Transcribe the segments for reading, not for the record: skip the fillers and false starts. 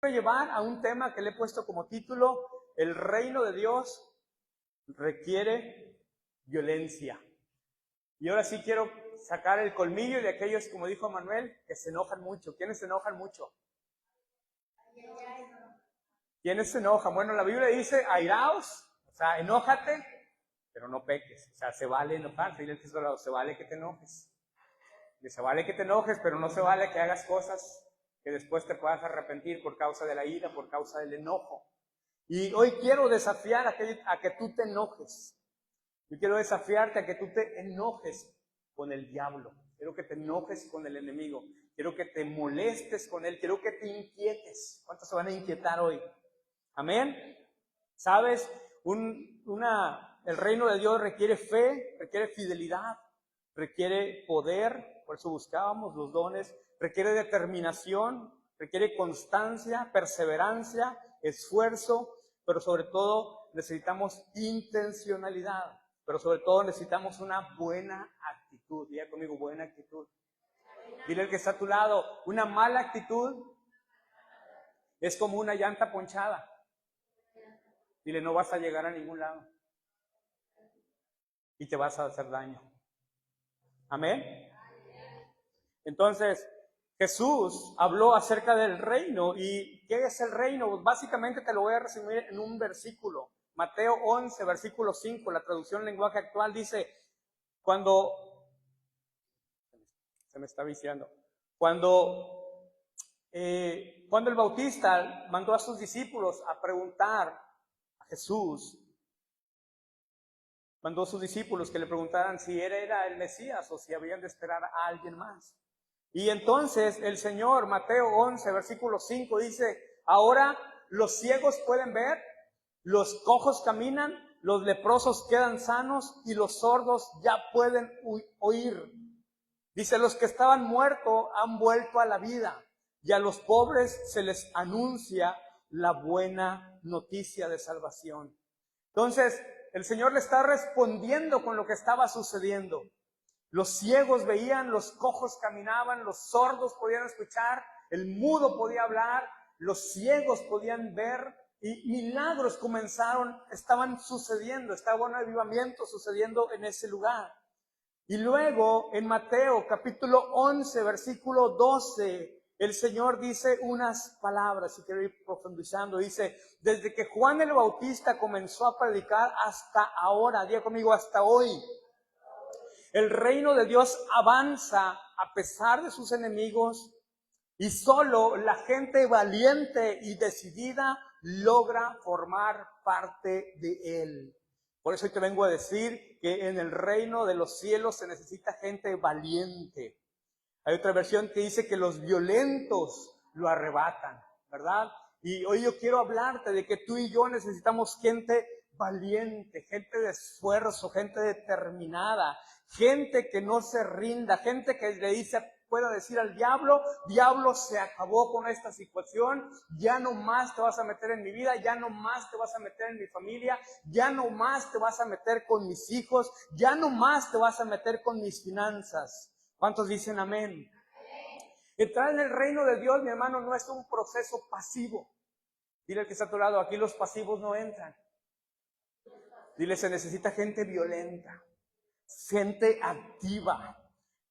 Quiero llevar a un tema que le he puesto como título: el reino de Dios requiere violencia. Y ahora sí quiero sacar el colmillo de aquellos, como dijo Manuel, que se enojan mucho. ¿Quiénes se enojan mucho? ¿Quiénes se enojan? Bueno, la Biblia dice, airaos, o sea, enójate, pero no peques. O sea, se vale enojarse. Dile al que está al lado, se vale que te enojes. Y se vale que te enojes, pero no se vale que hagas cosas que después te puedas arrepentir por causa de la ira, por causa del enojo. Y hoy quiero desafiar a que tú te enojes. Yo quiero desafiarte a que tú te enojes con el diablo. Quiero que te enojes con el enemigo. Quiero que te molestes con él. Quiero que te inquietes. ¿Cuántos se van a inquietar hoy? Amén. ¿Sabes? El reino de Dios requiere fe, requiere fidelidad, requiere poder. Por eso buscábamos los dones. Requiere determinación, requiere constancia, perseverancia, esfuerzo, pero sobre todo necesitamos intencionalidad. Pero sobre todo necesitamos una buena actitud. Diga conmigo, buena actitud. Dile al que está a tu lado, una mala actitud es como una llanta ponchada. Dile, no vas a llegar a ningún lado. Y te vas a hacer daño. Amén. Entonces, Jesús habló acerca del reino. ¿Y qué es el reino? Básicamente te lo voy a resumir en un versículo. Mateo 11, versículo 5, la traducción lenguaje actual dice, cuando el Bautista mandó a sus discípulos a preguntar a Jesús, mandó a sus discípulos que le preguntaran si era el Mesías o si habían de esperar a alguien más. Y entonces el Señor, Mateo 11, versículo 5, dice, ahora los ciegos pueden ver, los cojos caminan, los leprosos quedan sanos y los sordos ya pueden oír. Dice, los que estaban muertos han vuelto a la vida y a los pobres se les anuncia la buena noticia de salvación. Entonces, el Señor le está respondiendo con lo que estaba sucediendo. Los ciegos veían, los cojos caminaban, los sordos podían escuchar, el mudo podía hablar, los ciegos podían ver y milagros estaban sucediendo, estaba un avivamiento sucediendo en ese lugar. Y luego en Mateo capítulo 11, versículo 12, el Señor dice unas palabras, si quiero ir profundizando, dice, desde que Juan el Bautista comenzó a predicar hasta ahora, diga conmigo, hasta hoy, el reino de Dios avanza a pesar de sus enemigos y solo la gente valiente y decidida logra formar parte de él. Por eso hoy te vengo a decir que en el reino de los cielos se necesita gente valiente. Hay otra versión que dice que los violentos lo arrebatan, ¿verdad? Y hoy yo quiero hablarte de que tú y yo necesitamos gente valiente, gente de esfuerzo, gente determinada, gente que no se rinda, gente que pueda decir al diablo, diablo, se acabó con esta situación, ya no más te vas a meter en mi vida, ya no más te vas a meter en mi familia, ya no más te vas a meter con mis hijos, ya no más te vas a meter con mis finanzas. ¿Cuántos dicen amén? Entrar en el reino de Dios, mi hermano, no es un proceso pasivo. Dile al que está a tu lado, aquí los pasivos no entran. Dile, se necesita gente violenta, gente activa.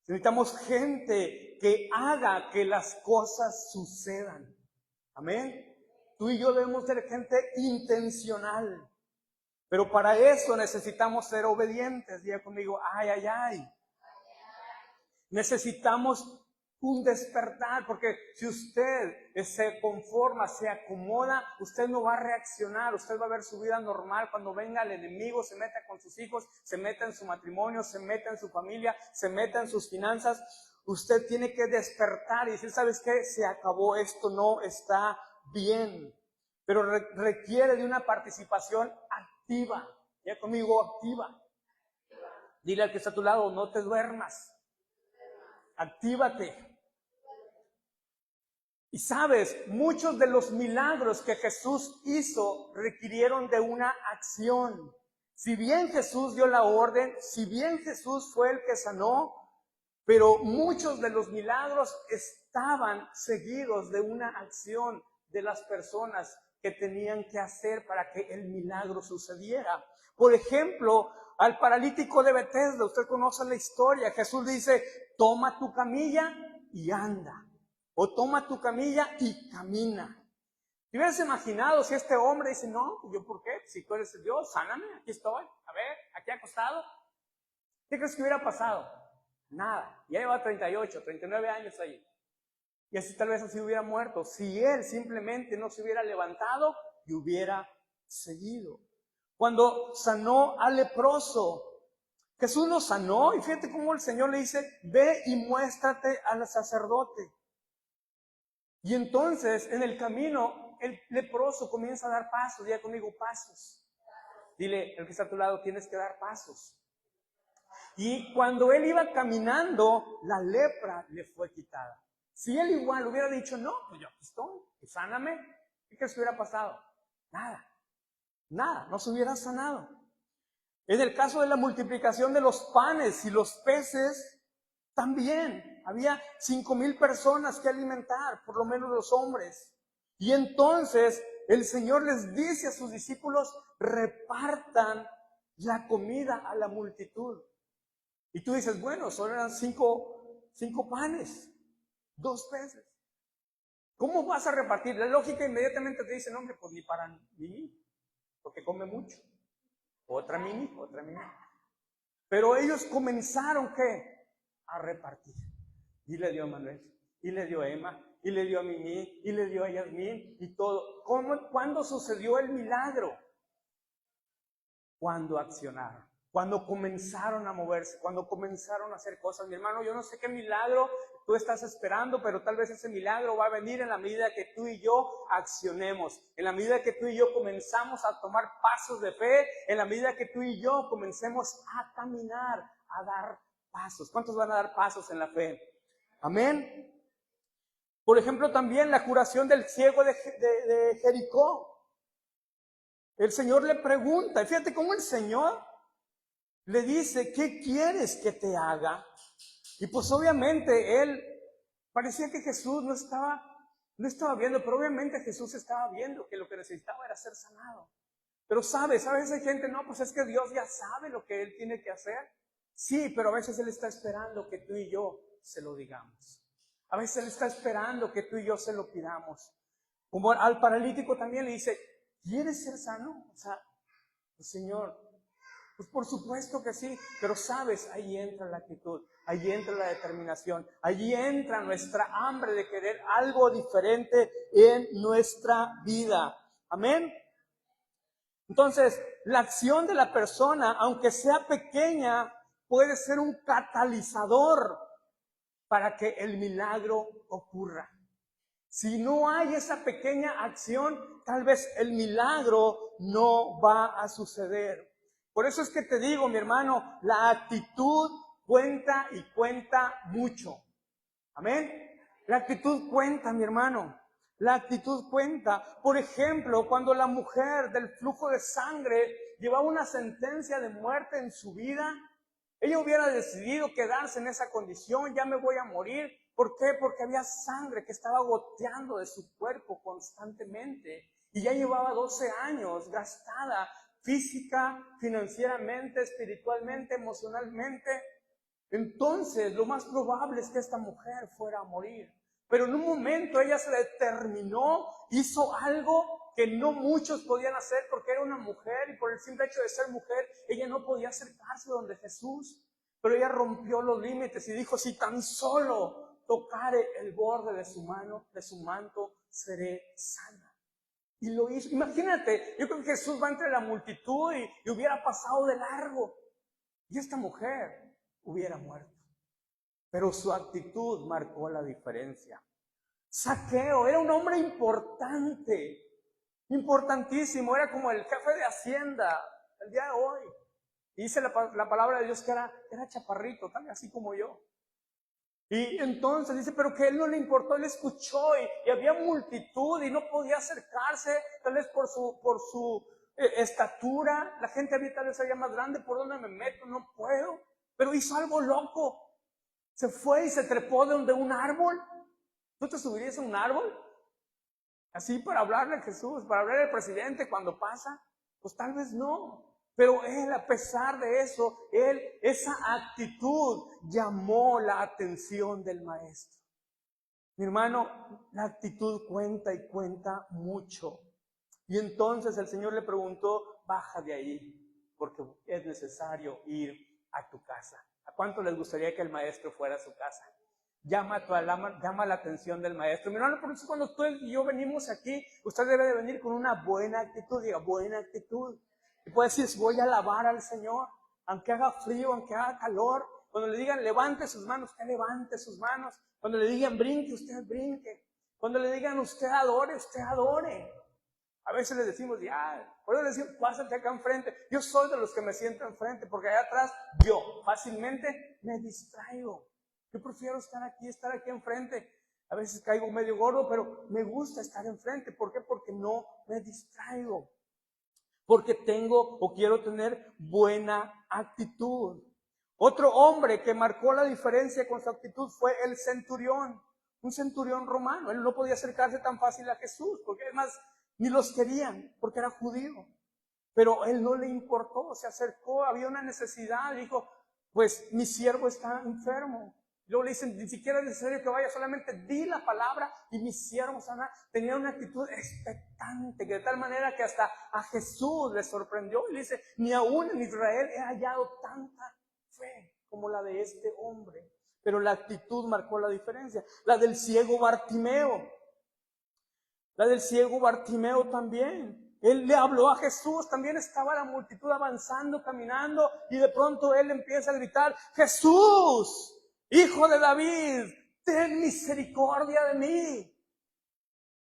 Necesitamos gente que haga que las cosas sucedan. Amén. Tú y yo debemos ser gente intencional. Pero para eso necesitamos ser obedientes. Diga conmigo, ay, ay, ay. Necesitamos un despertar, porque si usted se conforma, se acomoda, usted no va a reaccionar, usted va a ver su vida normal. Cuando venga el enemigo, se meta con sus hijos, se meta en su matrimonio, se meta en su familia, se meta en sus finanzas. Usted tiene que despertar y decir, ¿sabes qué? Se acabó, esto no está bien. Pero requiere de una participación activa. Ya conmigo, activa. Dile al que está a tu lado, no te duermas. Actívate. Y sabes, muchos de los milagros que Jesús hizo requirieron de una acción. Si bien Jesús dio la orden, si bien Jesús fue el que sanó, pero muchos de los milagros estaban seguidos de una acción. de las personas que tenían que hacer para que el milagro sucediera. Por ejemplo, al paralítico de Betesda, usted conoce la historia, Jesús dice, toma tu camilla y anda, o toma tu camilla y camina. ¿Te hubieras imaginado si este hombre dice, no, yo por qué? Si tú eres Dios, sáname, aquí estoy, a ver, aquí acostado. ¿Qué crees que hubiera pasado? Nada, ya lleva 38, 39 años ahí. Y así tal vez así hubiera muerto, si él simplemente no se hubiera levantado y hubiera seguido. Cuando sanó al leproso, Jesús lo sanó y fíjate cómo el Señor le dice, ve y muéstrate al sacerdote. Y entonces en el camino el leproso comienza a dar pasos, diga conmigo pasos. Dile, el que está a tu lado, tienes que dar pasos. Y cuando él iba caminando, la lepra le fue quitada. Si él igual hubiera dicho, no, pues yo aquí estoy, pues sáname, ¿qué crees que hubiera pasado? Nada, no se hubiera sanado. En el caso de la multiplicación de los panes y los peces, también había 5,000 personas que alimentar, por lo menos los hombres. Y entonces el Señor les dice a sus discípulos, repartan la comida a la multitud. Y tú dices, bueno, solo eran cinco panes, 2 peces. ¿Cómo vas a repartir? La lógica inmediatamente te dice, no, hombre, pues ni para mí, porque come mucho. Otra mini. Pero ellos comenzaron, ¿qué? A repartir. Y le dio a Manuel, y le dio a Emma, y le dio a Mimi, y le dio a Yasmín, y todo. ¿Cuándo sucedió el milagro? Cuando accionaron. Cuando comenzaron a moverse, cuando comenzaron a hacer cosas. Mi hermano, yo no sé qué milagro tú estás esperando, pero tal vez ese milagro va a venir en la medida que tú y yo accionemos, en la medida que tú y yo comenzamos a tomar pasos de fe, en la medida que tú y yo comencemos a caminar, a dar pasos. ¿Cuántos van a dar pasos en la fe? Amén. Por ejemplo, también la curación del ciego de Jericó. El Señor le pregunta, y fíjate cómo el Señor le dice, ¿qué quieres que te haga? Y pues obviamente él, parecía que Jesús no estaba viendo, pero obviamente Jesús estaba viendo que lo que necesitaba era ser sanado. Pero sabes, a veces hay gente, no, pues es que Dios ya sabe lo que él tiene que hacer. Sí, pero a veces él está esperando que tú y yo se lo digamos. A veces él está esperando que tú y yo se lo pidamos. Como al paralítico también le dice, ¿quieres ser sano? O sea, pues, Señor, pues por supuesto que sí, pero sabes, ahí entra la actitud, ahí entra la determinación, allí entra nuestra hambre de querer algo diferente en nuestra vida. Amén. Entonces, la acción de la persona, aunque sea pequeña, puede ser un catalizador para que el milagro ocurra. Si no hay esa pequeña acción, tal vez el milagro no va a suceder. Por eso es que te digo, mi hermano, la actitud cuenta y cuenta mucho. Amén. La actitud cuenta, mi hermano. La actitud cuenta. Por ejemplo, cuando la mujer del flujo de sangre llevaba una sentencia de muerte en su vida, ella hubiera decidido quedarse en esa condición, ya me voy a morir. ¿Por qué? Porque había sangre que estaba goteando de su cuerpo constantemente. Y ya llevaba 12 años gastada física, financieramente, espiritualmente, emocionalmente. Entonces, lo más probable es que esta mujer fuera a morir. Pero en un momento ella se determinó, hizo algo que no muchos podían hacer porque era una mujer y por el simple hecho de ser mujer, ella no podía acercarse donde Jesús. Pero ella rompió los límites y dijo, si tan solo tocare el borde de su mano, de su manto, seré sana. Y lo hizo. Imagínate, yo creo que Jesús va entre la multitud y hubiera pasado de largo. Y esta mujer hubiera muerto. Pero su actitud marcó la diferencia. Zaqueo era un hombre importante, importantísimo, era como el jefe de Hacienda el día de hoy. Y dice la palabra de Dios que era chaparrito, tal así como yo. Y entonces dice, pero que a él no le importó, él escuchó y había multitud y no podía acercarse, tal vez por su estatura. La gente había tal vez había más grande, ¿por dónde me meto? No puedo. Pero hizo algo loco. Se fue y se trepó de un árbol. ¿Tú te subirías a un árbol? Así para hablarle a Jesús, para hablarle al presidente cuando pasa, pues tal vez no. Pero él, a pesar de eso, esa actitud llamó la atención del maestro. Mi hermano, la actitud cuenta y cuenta mucho. Y entonces el Señor le preguntó, baja de ahí, porque es necesario ir a tu casa. ¿A cuánto les gustaría que el maestro fuera a su casa? Llama la atención del maestro. Mi hermano, por eso cuando tú y yo venimos aquí, usted debe de venir con una buena actitud, diga, buena actitud. Y puede decir, voy a alabar al Señor, aunque haga frío, aunque haga calor. Cuando le digan, levante sus manos, usted levante sus manos. Cuando le digan, brinque, usted brinque. Cuando le digan, usted adore. A veces les decimos, por eso les decimos, pásate acá enfrente. Yo soy de los que me siento enfrente, porque allá atrás yo fácilmente me distraigo. Yo prefiero estar aquí enfrente. A veces caigo medio gordo, pero me gusta estar enfrente. ¿Por qué? Porque no me distraigo. Porque tengo o quiero tener buena actitud. Otro hombre que marcó la diferencia con su actitud fue el centurión. Un centurión romano. Él no podía acercarse tan fácil a Jesús, porque además ni los querían, porque era judío. Pero él no le importó, se acercó, había una necesidad, dijo, pues mi siervo está enfermo. Luego le dicen, ni siquiera es necesario que vaya, solamente di la palabra y mi siervo sana. Tenía una actitud expectante, que de tal manera que hasta a Jesús le sorprendió. Y le dice, ni aún en Israel he hallado tanta fe como la de este hombre. Pero la actitud marcó la diferencia. La del ciego Bartimeo. También. Él le habló a Jesús, también estaba la multitud avanzando, caminando, y de pronto él empieza a gritar, Jesús, Hijo de David, ten misericordia de mí.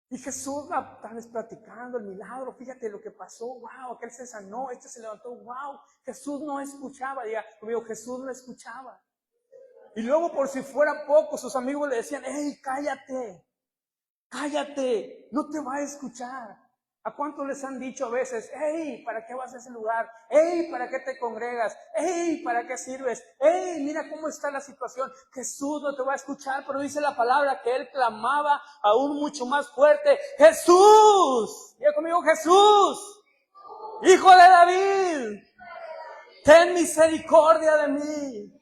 Y Jesús va tal vez platicando el milagro, fíjate lo que pasó, wow, aquel se sanó, este se levantó, wow. Jesús no escuchaba, diga conmigo, Jesús no escuchaba. Y luego por si fuera poco, sus amigos le decían, hey, cállate, no te va a escuchar. ¿A cuántos les han dicho a veces, hey, ¿para qué vas a ese lugar? Hey, ¿para qué te congregas? Hey, ¿para qué sirves? Hey, mira cómo está la situación. Jesús no te va a escuchar, pero dice la palabra que él clamaba aún mucho más fuerte, Jesús, diga conmigo, Jesús, Hijo de David, ten misericordia de mí.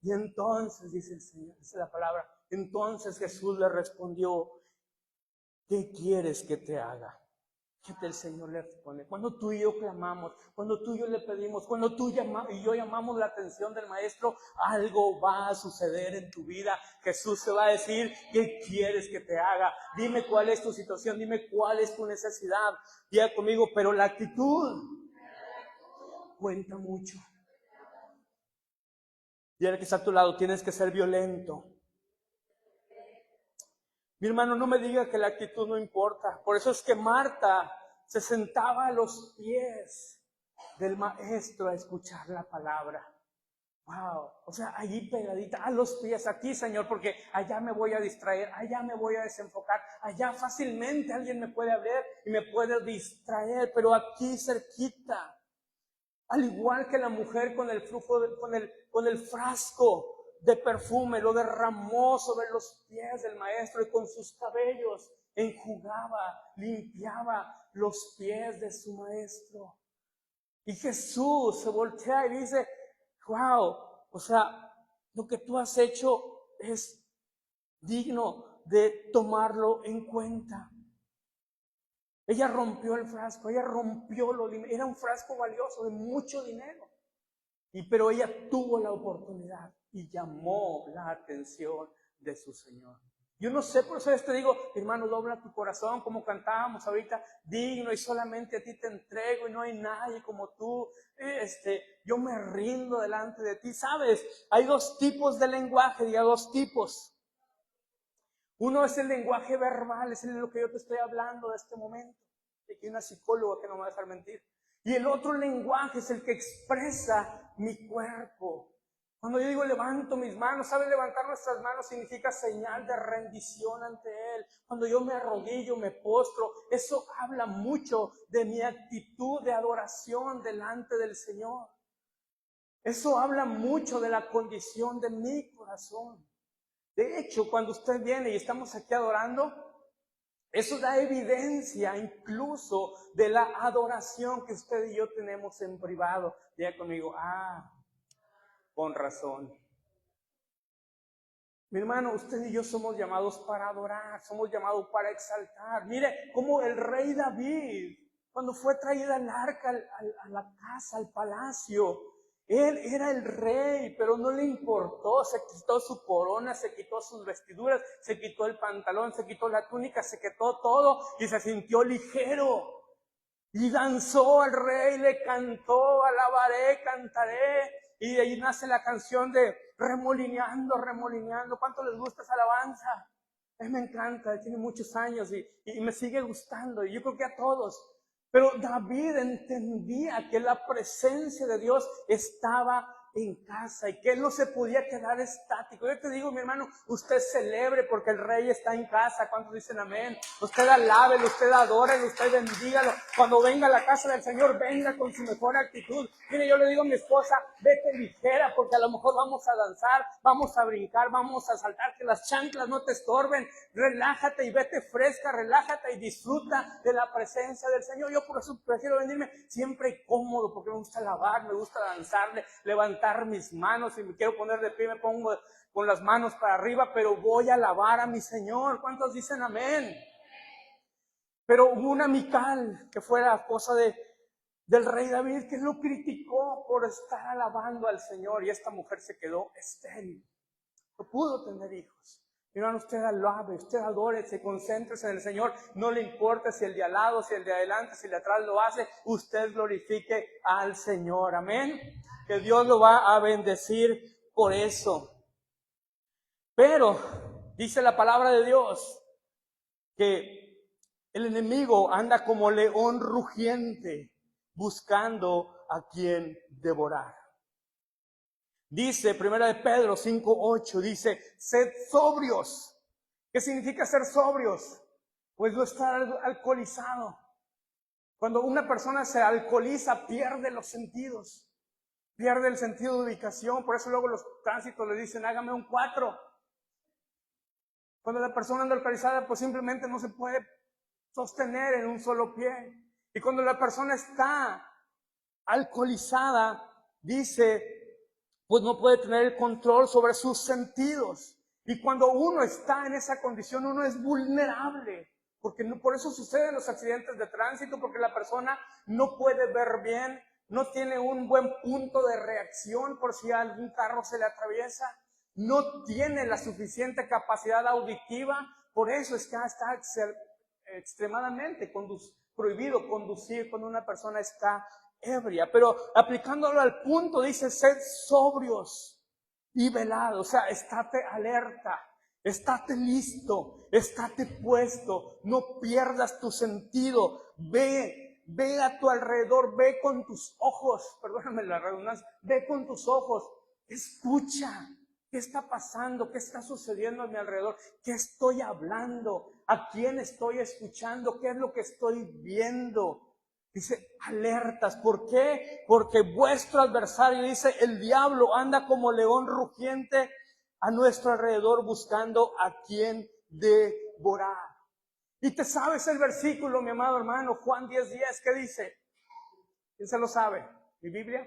Y entonces, dice el Señor, dice la palabra, entonces Jesús le respondió, ¿qué quieres que te haga? Fíjate, el Señor le responde. Cuando tú y yo clamamos, cuando tú y yo le pedimos, cuando tú y yo llamamos la atención del Maestro, algo va a suceder en tu vida. Jesús te va a decir, ¿qué quieres que te haga? Dime cuál es tu situación, dime cuál es tu necesidad. Diga conmigo, pero la actitud cuenta mucho. Y el que está a tu lado, tienes que ser violento. Mi hermano, no me diga que la actitud no importa. Por eso es que Marta se sentaba a los pies del maestro a escuchar la palabra. Wow, o sea, allí pegadita, a los pies, aquí, Señor, porque allá me voy a distraer, allá me voy a desenfocar, allá fácilmente alguien me puede hablar y me puede distraer, pero aquí cerquita. Al igual que la mujer con el flujo, con el frasco de perfume, lo derramó sobre los pies del maestro y con sus cabellos enjugaba, limpiaba los pies de su maestro. Y Jesús se voltea y dice, wow, o sea, lo que tú has hecho es digno de tomarlo en cuenta. Ella rompió el frasco, era un frasco valioso de mucho dinero. Pero ella tuvo la oportunidad y llamó la atención de su Señor. Yo no sé, por eso te digo, hermano, dobla tu corazón, como cantábamos ahorita, digno y solamente a ti te entrego y no hay nadie como tú. Yo me rindo delante de ti. ¿Sabes? Hay dos tipos de lenguaje, diga dos tipos. Uno es el lenguaje verbal, es lo que yo te estoy hablando de este momento. Aquí hay una psicóloga que no me va a dejar mentir. Y el otro lenguaje es el que expresa mi cuerpo. Cuando yo digo levanto mis manos, ¿sabes? Levantar nuestras manos significa señal de rendición ante Él. Cuando yo me arrodillo, me postro, eso habla mucho de mi actitud de adoración delante del Señor. Eso habla mucho de la condición de mi corazón. De hecho, cuando usted viene y estamos aquí adorando, Eso da evidencia incluso de la adoración que usted y yo tenemos en privado. Diga conmigo, con razón. Mi hermano, usted y yo somos llamados para adorar, somos llamados para exaltar. Mire cómo el rey David, cuando fue traída el arca a la casa, al palacio, él era el rey, pero no le importó, se quitó su corona, se quitó sus vestiduras, se quitó el pantalón, se quitó la túnica, se quitó todo y se sintió ligero. Y danzó al rey, le cantó, alabaré, cantaré. Y de ahí nace la canción de remolineando, remolineando. ¿Cuánto les gusta esa alabanza? A mí me encanta, tiene muchos años y me sigue gustando. Y yo creo que a todos. Pero David entendía que la presencia de Dios estaba en casa y que él no se podía quedar estático. Yo te digo, mi hermano, usted celebre porque el rey está en casa. ¿Cuántos dicen amén? Usted alábelo, usted adórelo, usted bendígalo. Cuando venga a la casa del Señor, venga con su mejor actitud. Mire, yo le digo a mi esposa, vete ligera porque a lo mejor vamos a danzar, vamos a brincar, vamos a saltar, que las chanclas no te estorben. Relájate y vete fresca, relájate y disfruta de la presencia del Señor. Yo por eso prefiero venirme siempre cómodo porque me gusta alabar, me gusta danzarle, levantar mis manos. Si me quiero poner de pie, me pongo con las manos para arriba, pero voy a alabar a mi Señor. ¿Cuántos dicen amén? Pero hubo una Mical, que fue la esposa del rey David, que lo criticó por estar alabando al Señor, y esta mujer se quedó estéril. No pudo tener hijos. Hermano, usted alabe, usted adore, se concentre en el Señor. No le importa si el de al lado, si el de adelante, si el de atrás lo hace. Usted glorifique al Señor. Amén. Que Dios lo va a bendecir por eso. Pero dice la palabra de Dios que el enemigo anda como león rugiente buscando a quien devorar. Dice 1 de Pedro 5:8, dice, sed sobrios. ¿Qué significa ser sobrios? Pues no estar alcoholizado. Cuando una persona se alcoholiza, pierde los sentidos, pierde el sentido de ubicación. Por eso luego los tránsitos le dicen, hágame un 4. Cuando la persona anda alcoholizada, pues simplemente no se puede sostener en un solo pie. Y cuando la persona está alcoholizada, dice, pues no puede tener el control sobre sus sentidos. Y cuando uno está en esa condición, uno es vulnerable. Porque no, por eso suceden los accidentes de tránsito, porque la persona no puede ver bien, no tiene un buen punto de reacción por si algún carro se le atraviesa, no tiene la suficiente capacidad auditiva. Por eso es que está extremadamente prohibido conducir cuando una persona está ebria. Pero aplicándolo al punto, dice, sed sobrios y velados. O sea, estate alerta, estate listo, estate puesto, no pierdas tu sentido. Ve a tu alrededor, ve con tus ojos, perdóname la redundancia, ve con tus ojos, escucha. ¿Qué está pasando? ¿Qué está sucediendo a mi alrededor? ¿Qué estoy hablando? ¿A quién estoy escuchando? ¿Qué es lo que estoy viendo? Dice, alertas. ¿Por qué? Porque vuestro adversario, dice, el diablo anda como león rugiente a nuestro alrededor buscando a quien devorar. Y te sabes el versículo, mi amado hermano, Juan 10:10, ¿qué dice? ¿Quién se lo sabe? ¿Mi Biblia?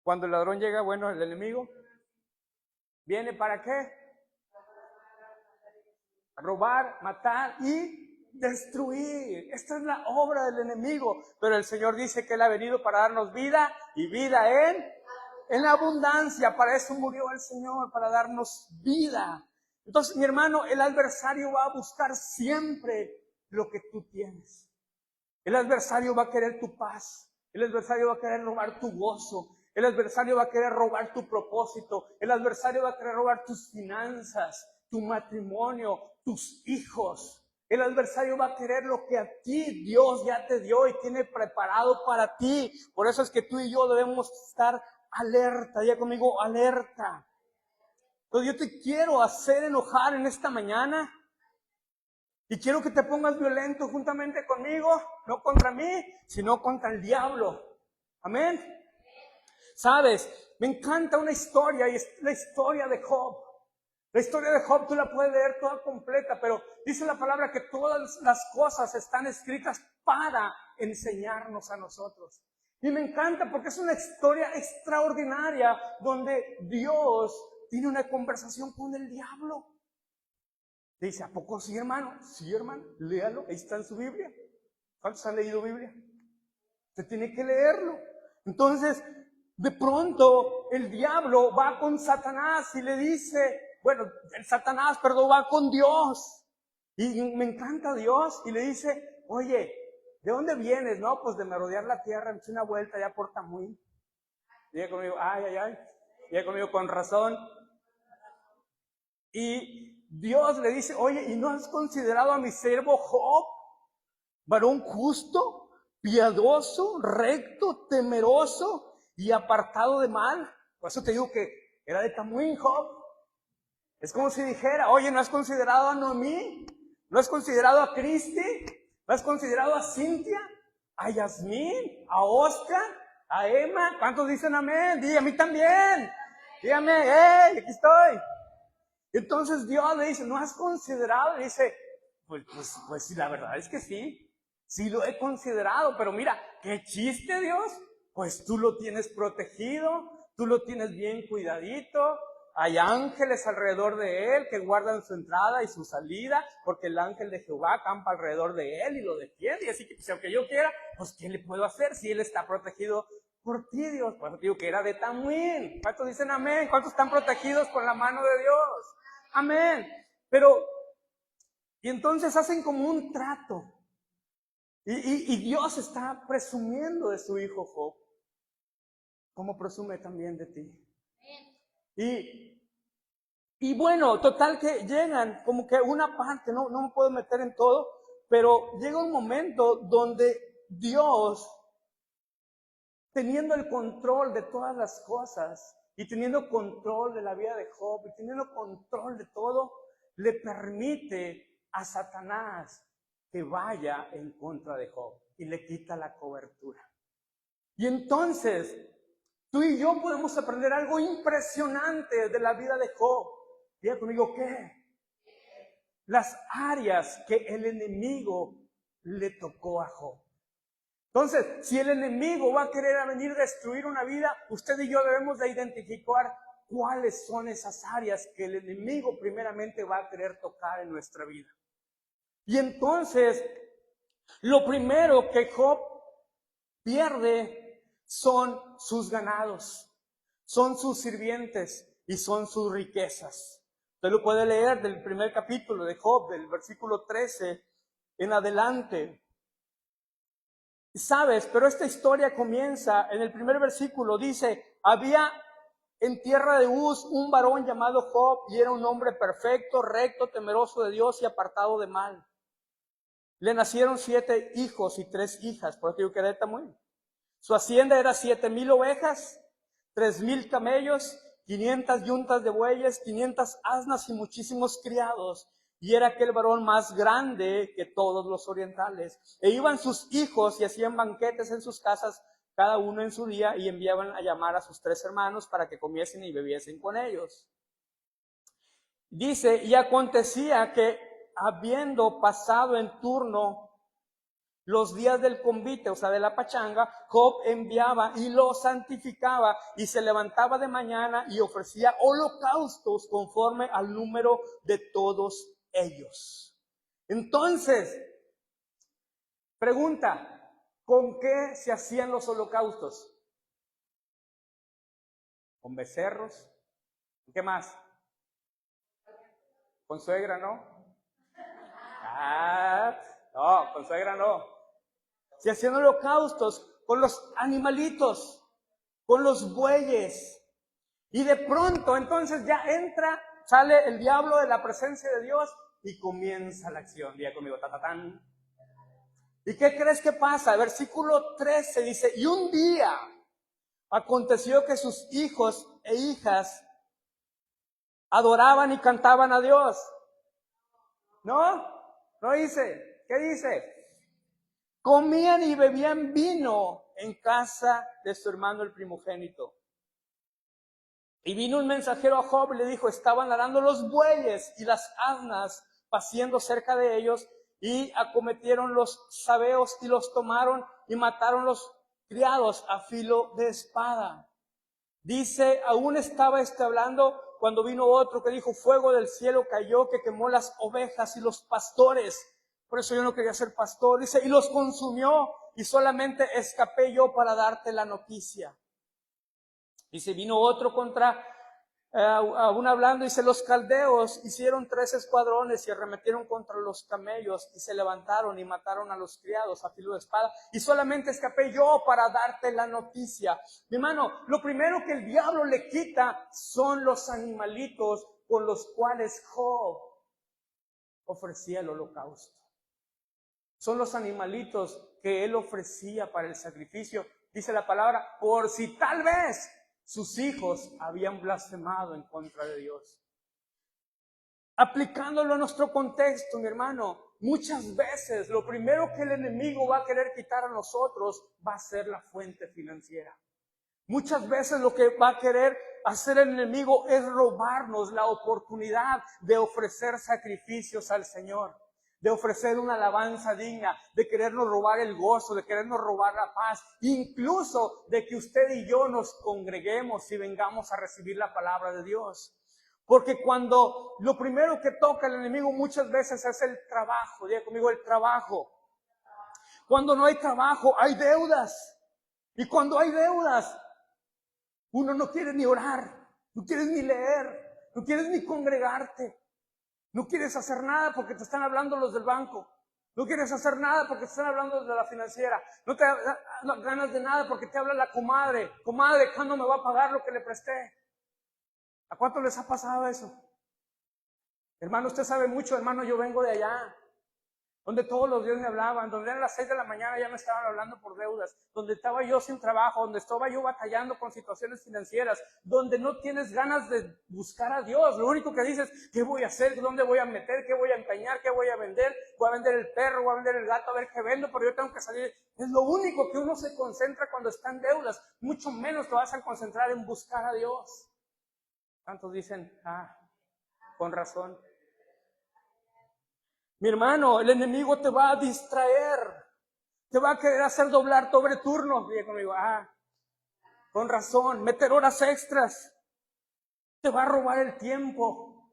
Cuando el ladrón llega, bueno, el enemigo viene ¿para qué? A robar, matar y destruir. Esta es la obra del enemigo. Pero el Señor dice que Él ha venido para darnos vida y vida en abundancia. Para eso murió el Señor, para darnos vida. Entonces, mi hermano, el adversario va a buscar siempre lo que tú tienes. El adversario va a querer tu paz. El adversario va a querer robar tu gozo. El adversario va a querer robar tu propósito. El adversario va a querer robar tus finanzas, tu matrimonio, tus hijos. El adversario va a querer lo que a ti Dios ya te dio y tiene preparado para ti. Por eso es que tú y yo debemos estar alerta. Ya conmigo, alerta. Entonces yo te quiero hacer enojar en esta mañana. Y quiero que te pongas violento juntamente conmigo, no contra mí, sino contra el diablo. Amén. ¿Sabes? Me encanta una historia y es la historia de Job. La historia de Job tú la puedes leer toda completa, pero dice la palabra que todas las cosas están escritas para enseñarnos a nosotros. Y me encanta porque es una historia extraordinaria donde Dios tiene una conversación con el diablo. Dice, ¿a poco sí, hermano? Sí, hermano, léalo, ahí está en su Biblia. ¿Cuántos han leído Biblia? Usted tiene que leerlo. Entonces, de pronto, el diablo va con Satanás y le dice, bueno, el Satanás, perdón, va con Dios. Y me encanta Dios y le dice, oye, ¿de dónde vienes? No, pues de merodear la tierra, me eché una vuelta ya por Tamuín. Diga conmigo, ay, ay, ay. Diga conmigo, con razón. Y Dios le dice, oye, ¿y no has considerado a mi siervo Job? Varón justo, piadoso, recto, temeroso y apartado de mal. Por eso te digo que era de Tamuín, Job. Es como si dijera, oye, ¿no has considerado a Noemí? ¿No has considerado a Cristi? ¿No has considerado a Cintia? ¿A Yasmín? ¿A Oscar? ¿A Emma? ¿Cuántos dicen amén? Dí, a mí también. Dígame, ¡hey! Aquí estoy. Entonces Dios le dice, ¿no has considerado? Y dice, pues sí, la verdad es que sí. Sí lo he considerado, pero mira, qué chiste, Dios. Pues tú lo tienes protegido, tú lo tienes bien cuidadito. Hay ángeles alrededor de él que guardan su entrada y su salida, porque el ángel de Jehová campa alrededor de él y lo defiende. Y así que, pues, aunque yo quiera, pues, ¿qué le puedo hacer si él está protegido por ti, Dios? Por eso digo que era de Tamuín. ¿Cuántos dicen amén? ¿Cuántos están protegidos con la mano de Dios? Amén. Pero, y entonces hacen como un trato. Y Dios está presumiendo de su hijo Job, como presume también de ti. Y bueno, total que llegan como que una parte, no me puedo meter en todo, pero llega un momento donde Dios, teniendo el control de todas las cosas y teniendo control de la vida de Job y teniendo control de todo, le permite a Satanás que vaya en contra de Job y le quita la cobertura. Y entonces, tú y yo podemos aprender algo impresionante de la vida de Job. Diga conmigo, ¿qué? Las áreas que el enemigo le tocó a Job. Entonces, si el enemigo va a querer venir a destruir una vida, usted y yo debemos de identificar cuáles son esas áreas que el enemigo primeramente va a querer tocar en nuestra vida. Y entonces, lo primero que Job pierde son sus ganados, son sus sirvientes y son sus riquezas. Usted lo puede leer del primer capítulo de Job, del versículo 13 en adelante. ¿Sabes? Pero esta historia comienza en el primer versículo, dice, había en tierra de Uz un varón llamado Job y era un hombre perfecto, recto, temeroso de Dios y apartado de mal. Le nacieron 7 hijos y 3 hijas, por eso digo que era de Tamuín. Su hacienda era 7,000 ovejas, 3,000 camellos, 500 yuntas de bueyes, 500 asnas y muchísimos criados. Y era aquel varón más grande que todos los orientales. E iban sus hijos y hacían banquetes en sus casas, cada uno en su día, y enviaban a llamar a sus 3 hermanos para que comiesen y bebiesen con ellos. Dice, y acontecía que habiendo pasado en turno los días del convite, o sea, de la pachanga, Job enviaba y lo santificaba y se levantaba de mañana y ofrecía holocaustos conforme al número de todos ellos. Entonces, pregunta, ¿con qué se hacían los holocaustos? ¿Con becerros? ¿Qué más? ¿Con suegra, no? No, con suegra no. Se hacían holocaustos con los animalitos, con los bueyes. Y de pronto, entonces ya sale el diablo de la presencia de Dios y comienza la acción. Diga conmigo, tatatán. ¿Y qué crees que pasa? Versículo 13 dice, y un día aconteció que sus hijos e hijas adoraban y cantaban a Dios. ¿No? ¿No dice? ¿Qué dice? Comían y bebían vino en casa de su hermano el primogénito. Y vino un mensajero a Job y le dijo, estaban arando los bueyes y las asnas paciendo cerca de ellos, y acometieron los sabeos y los tomaron y mataron los criados a filo de espada. Dice, aún estaba hablando cuando vino otro que dijo, fuego del cielo cayó que quemó las ovejas y los pastores. Por eso yo no quería ser pastor. Dice, y los consumió, y solamente escapé yo para darte la noticia. Dice, vino otro contra, aún hablando, dice, los caldeos hicieron 3 escuadrones y arremetieron contra los camellos y se levantaron y mataron a los criados a filo de espada, y solamente escapé yo para darte la noticia. Mi hermano, lo primero que el diablo le quita son los animalitos con los cuales Job ofrecía el holocausto. Son los animalitos que él ofrecía para el sacrificio. Dice la palabra, por si tal vez sus hijos habían blasfemado en contra de Dios. Aplicándolo a nuestro contexto, mi hermano, muchas veces lo primero que el enemigo va a querer quitar a nosotros va a ser la fuente financiera. Muchas veces lo que va a querer hacer el enemigo es robarnos la oportunidad de ofrecer sacrificios al Señor, de ofrecer una alabanza digna, de querernos robar el gozo, de querernos robar la paz, incluso de que usted y yo nos congreguemos y vengamos a recibir la palabra de Dios. Porque cuando lo primero que toca el enemigo muchas veces es el trabajo, diga conmigo, el trabajo. Cuando no hay trabajo, hay deudas. Y cuando hay deudas, uno no quiere ni orar, no quieres ni leer, no quieres ni congregarte. No quieres hacer nada porque te están hablando los del banco. No quieres hacer nada porque te están hablando los de la financiera. No te da ganas de nada porque te habla la comadre. Comadre, ¿cuándo me va a pagar lo que le presté? ¿A cuánto les ha pasado eso? Hermano, usted sabe mucho, hermano, yo vengo de allá, donde todos los días me hablaban, donde eran las 6 de la mañana ya me estaban hablando por deudas, donde estaba yo sin trabajo, donde estaba yo batallando con situaciones financieras, donde no tienes ganas de buscar a Dios. Lo único que dices, ¿qué voy a hacer? ¿Dónde voy a meter? ¿Qué voy a empeñar? ¿Qué voy a vender? Voy a vender el perro, voy a vender el gato, a ver qué vendo, pero yo tengo que salir. Es lo único que uno se concentra cuando está en deudas. Mucho menos te vas a concentrar en buscar a Dios. ¿Cuántos dicen, con razón? Mi hermano, el enemigo te va a distraer, te va a querer hacer doblar doble turno. Diga conmigo, con razón, meter horas extras, te va a robar el tiempo.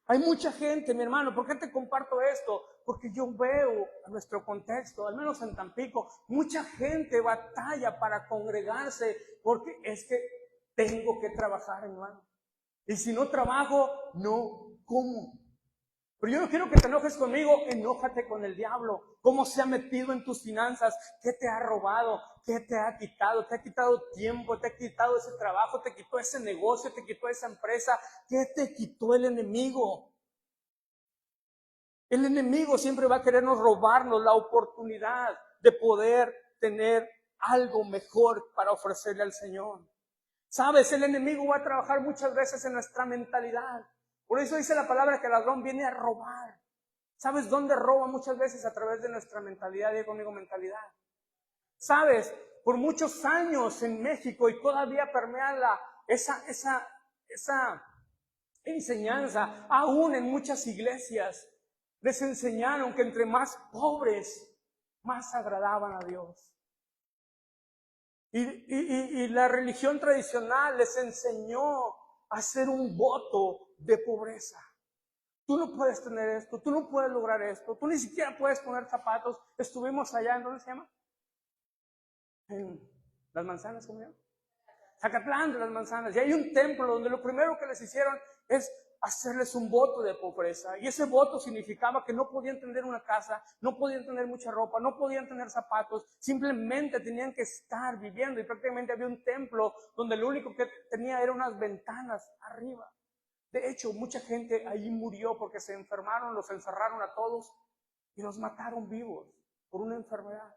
Hay mucha gente, mi hermano, ¿por qué te comparto esto? Porque yo veo a nuestro contexto, al menos en Tampico, mucha gente batalla para congregarse porque es que tengo que trabajar, hermano. Y si no trabajo, no como. Pero yo no quiero que te enojes conmigo, enójate con el diablo. ¿Cómo se ha metido en tus finanzas? ¿Qué te ha robado? ¿Qué te ha quitado? ¿Te ha quitado tiempo? ¿Te ha quitado ese trabajo? ¿Te quitó ese negocio? ¿Te quitó esa empresa? ¿Qué te quitó el enemigo? El enemigo siempre va a querernos robarnos la oportunidad de poder tener algo mejor para ofrecerle al Señor. ¿Sabes? El enemigo va a trabajar muchas veces en nuestra mentalidad. Por eso dice la palabra que el ladrón viene a robar. ¿Sabes dónde roba muchas veces? A través de nuestra mentalidad. Diga conmigo, mentalidad. ¿Sabes? Por muchos años en México y todavía permea esa enseñanza, aún en muchas iglesias, les enseñaron que entre más pobres, más agradaban a Dios. Y la religión tradicional les enseñó a hacer un voto de pobreza. Tú no puedes tener esto, tú no puedes lograr esto, tú ni siquiera puedes poner zapatos. Estuvimos allá, ¿en dónde se llama? En Las Manzanas, ¿cómo se llama? Zacatlán de Las Manzanas. Y hay un templo donde lo primero que les hicieron es hacerles un voto de pobreza. Y ese voto significaba que no podían tener una casa, no podían tener mucha ropa, no podían tener zapatos, simplemente tenían que estar viviendo. Y prácticamente había un templo donde lo único que tenía eran unas ventanas arriba. De hecho, mucha gente allí murió porque se enfermaron, los encerraron a todos y los mataron vivos por una enfermedad.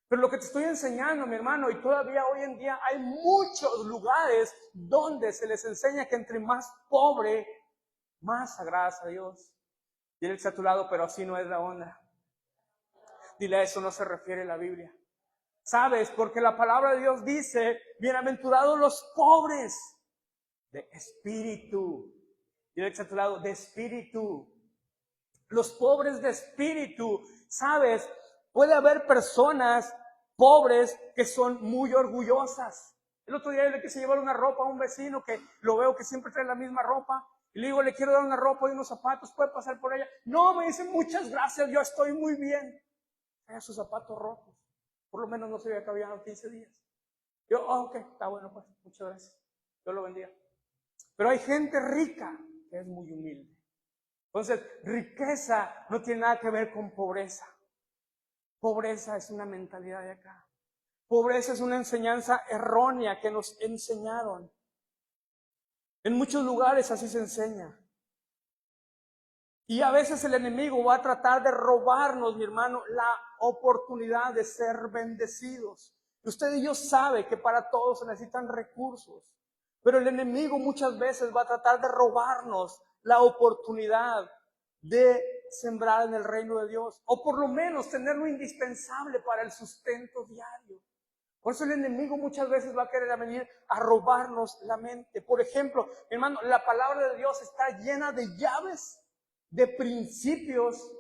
Pero lo que te estoy enseñando, mi hermano, y todavía hoy en día hay muchos lugares donde se les enseña que entre más pobre, más agradas a Dios. Dile que está a tu lado, pero así no es la onda. Dile, a eso no se refiere la Biblia. ¿Sabes? Porque la palabra de Dios dice, bienaventurados los pobres. de espíritu. Dile que está a tu lado, de espíritu. Los pobres de espíritu, ¿sabes? Puede haber personas pobres que son muy orgullosas. El otro día yo le quise llevar una ropa a un vecino que lo veo que siempre trae la misma ropa. Y le digo, le quiero dar una ropa y unos zapatos, ¿puede pasar por ella? No, me dice, muchas gracias, yo estoy muy bien. Trae sus zapatos rotos. Por lo menos no se veía que habían 15 días. Yo, ok, está bueno pues, muchas gracias. Dios lo bendiga. Pero hay gente rica que es muy humilde. Entonces, riqueza no tiene nada que ver con pobreza. Pobreza es una mentalidad de acá. Pobreza es una enseñanza errónea que nos enseñaron. En muchos lugares así se enseña. Y a veces el enemigo va a tratar de robarnos, mi hermano, la oportunidad de ser bendecidos. Usted y yo sabe que para todos se necesitan recursos. Pero el enemigo muchas veces va a tratar de robarnos la oportunidad de sembrar en el reino de Dios. O por lo menos tener lo indispensable para el sustento diario. Por eso el enemigo muchas veces va a querer venir a robarnos la mente. Por ejemplo, hermano, la palabra de Dios está llena de llaves, de principios,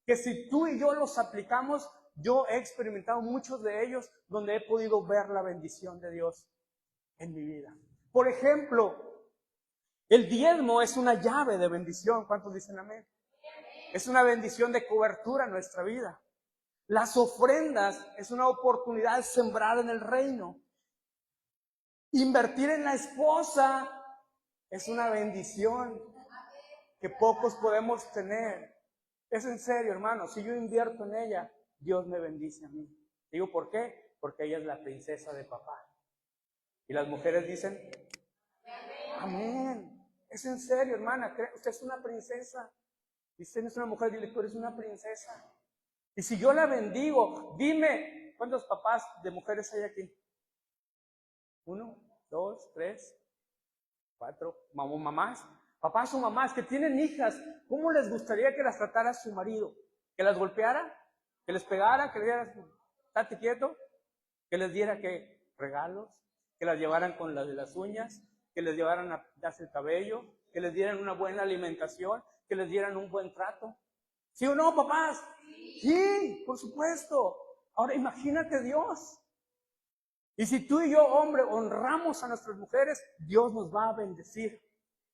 que si tú y yo los aplicamos, yo he experimentado muchos de ellos donde he podido ver la bendición de Dios en mi vida. Por ejemplo, el diezmo es una llave de bendición. ¿Cuántos dicen amén? Es una bendición de cobertura en nuestra vida. Las ofrendas es una oportunidad de sembrar en el reino. Invertir en la esposa es una bendición que pocos podemos tener. Es en serio, hermano. Si yo invierto en ella, Dios me bendice a mí. Digo, ¿por qué? Porque ella es la princesa de papá. Y las mujeres dicen, amén. Es en serio, hermana. Usted es una princesa. Y usted es una mujer, dile, tú eres una princesa. Y si yo la bendigo, dime, ¿cuántos papás de mujeres hay aquí? 1, 2, 3, 4, mamás. Papás o mamás que tienen hijas, ¿cómo les gustaría que las tratara su marido? ¿Que las golpeara? ¿Que les pegara? ¿Que les diera, estate quieto? ¿Que les diera qué? Regalos? ¿Que las llevaran con las de las uñas? ¿Que les llevaran a darse el cabello? ¿Que les dieran una buena alimentación? ¿Que les dieran un buen trato? ¿Sí o no, papás? Sí, por supuesto. Ahora imagínate Dios. Y si tú y yo, hombre, honramos a nuestras mujeres, Dios nos va a bendecir.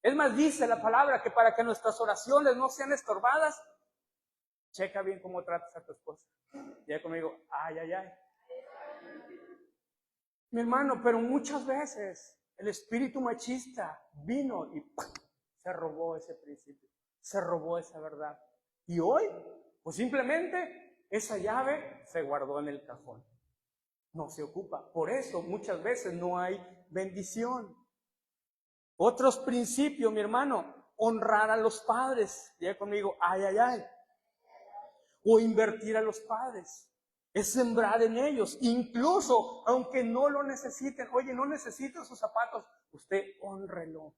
Es más, dice la palabra que para que nuestras oraciones no sean estorbadas, checa bien cómo tratas a tu esposa. Ya conmigo, ay, ay, ay. Mi hermano, pero muchas veces el espíritu machista vino y ¡pum!, se robó ese principio, se robó esa verdad. Y hoy, pues simplemente esa llave se guardó en el cajón. No se ocupa. Por eso muchas veces no hay bendición. Otros principios, mi hermano, honrar a los padres. Diga conmigo, ay, ay, ay. O invertir a los padres. Es sembrar en ellos. Incluso, aunque no lo necesiten. Oye, no necesitan sus zapatos. Usted hónrelo.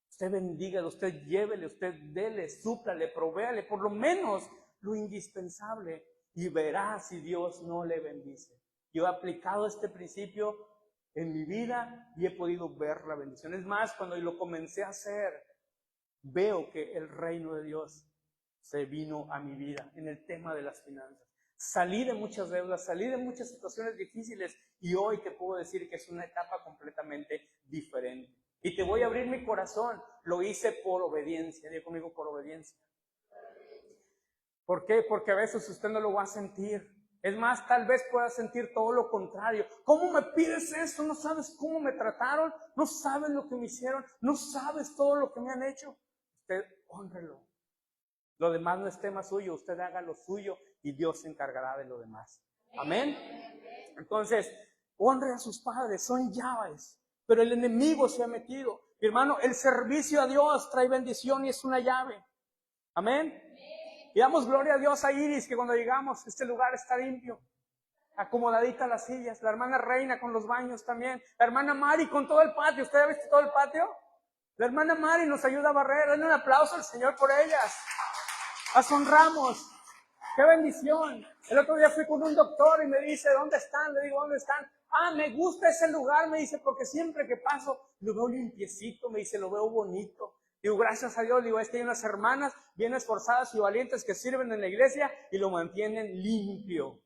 Usted bendígalo, usted llévele, usted dele, súplale, provéale, por lo menos lo indispensable. Y verá si Dios no le bendice. Yo he aplicado este principio en mi vida y he podido ver la bendición. Es más, cuando lo comencé a hacer, veo que el reino de Dios se vino a mi vida en el tema de las finanzas. Salí de muchas deudas, salí de muchas situaciones difíciles y hoy te puedo decir que es una etapa completamente diferente. Y te voy a abrir mi corazón, lo hice por obediencia. Diga conmigo, por obediencia. ¿Por qué? Porque a veces usted no lo va a sentir. Es más, tal vez pueda sentir todo lo contrario. ¿Cómo me pides eso? ¿No sabes cómo me trataron? ¿No sabes lo que me hicieron? ¿No sabes todo lo que me han hecho? Usted hónrelo. Lo demás no es tema suyo. Usted haga lo suyo y Dios se encargará de lo demás. Amén. Entonces, honre a sus padres. Son llaves. Pero el enemigo se ha metido. Mi hermano, el servicio a Dios trae bendición y es una llave. Amén. Y damos gloria a Dios a Iris, que cuando llegamos, este lugar está limpio, acomodadita las sillas. La hermana Reina con los baños también. La hermana Mari con todo el patio. ¿Usted ha visto todo el patio? La hermana Mari nos ayuda a barrer. Denle un aplauso al Señor por ellas. Las honramos. ¡Qué bendición! El otro día fui con un doctor y me dice, ¿dónde están? Le digo, ¿dónde están? me gusta ese lugar, me dice, porque siempre que paso lo veo limpiecito, me dice, lo veo bonito. Digo, gracias a Dios, digo, es que hay unas hermanas bien esforzadas y valientes que sirven en la iglesia y lo mantienen limpio.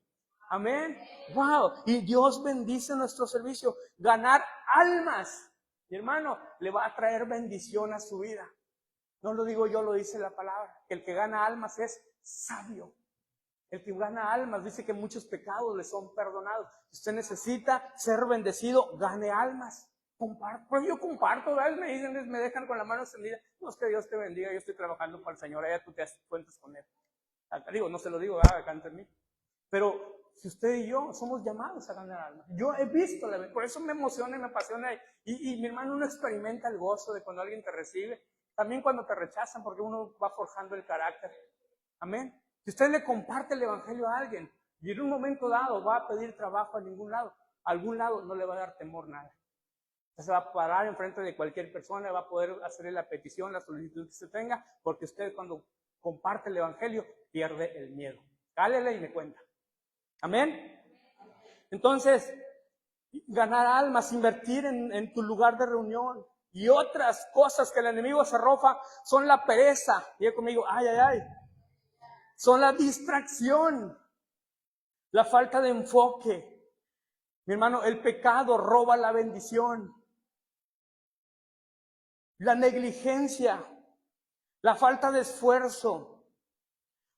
Amén. Wow. Y Dios bendice nuestro servicio. Ganar almas, mi hermano, le va a traer bendición a su vida. No lo digo yo, lo dice la palabra. Que el que gana almas es sabio. El que gana almas dice que muchos pecados le son perdonados. Si usted necesita ser bendecido, gane almas. Comparto. Pues yo comparto, ¿verdad? Me dicen, me dejan con la mano extendida. No, es que Dios te bendiga, yo estoy trabajando para el Señor, allá tú te das cuentas con Él. Digo, no se lo digo, acá ante mí. Pero si usted y yo somos llamados a ganar almas. Yo he visto, por eso me emociona y me apasiona. Y mi hermano, uno experimenta el gozo de cuando alguien te recibe. También cuando te rechazan, porque uno va forjando el carácter. Amén. Si usted le comparte el evangelio a alguien y en un momento dado va a pedir trabajo a algún lado no le va a dar temor nada. Se va a parar enfrente de cualquier persona, va a poder hacerle la petición, la solicitud que usted tenga, porque usted cuando comparte el evangelio pierde el miedo. Cálele y me cuenta. Amén. Entonces, ganar almas, invertir en tu lugar de reunión y otras cosas que el enemigo se roba son la pereza. Diga conmigo, ay. Son la distracción, la falta de enfoque. Mi hermano, el pecado roba la bendición. La negligencia, la falta de esfuerzo,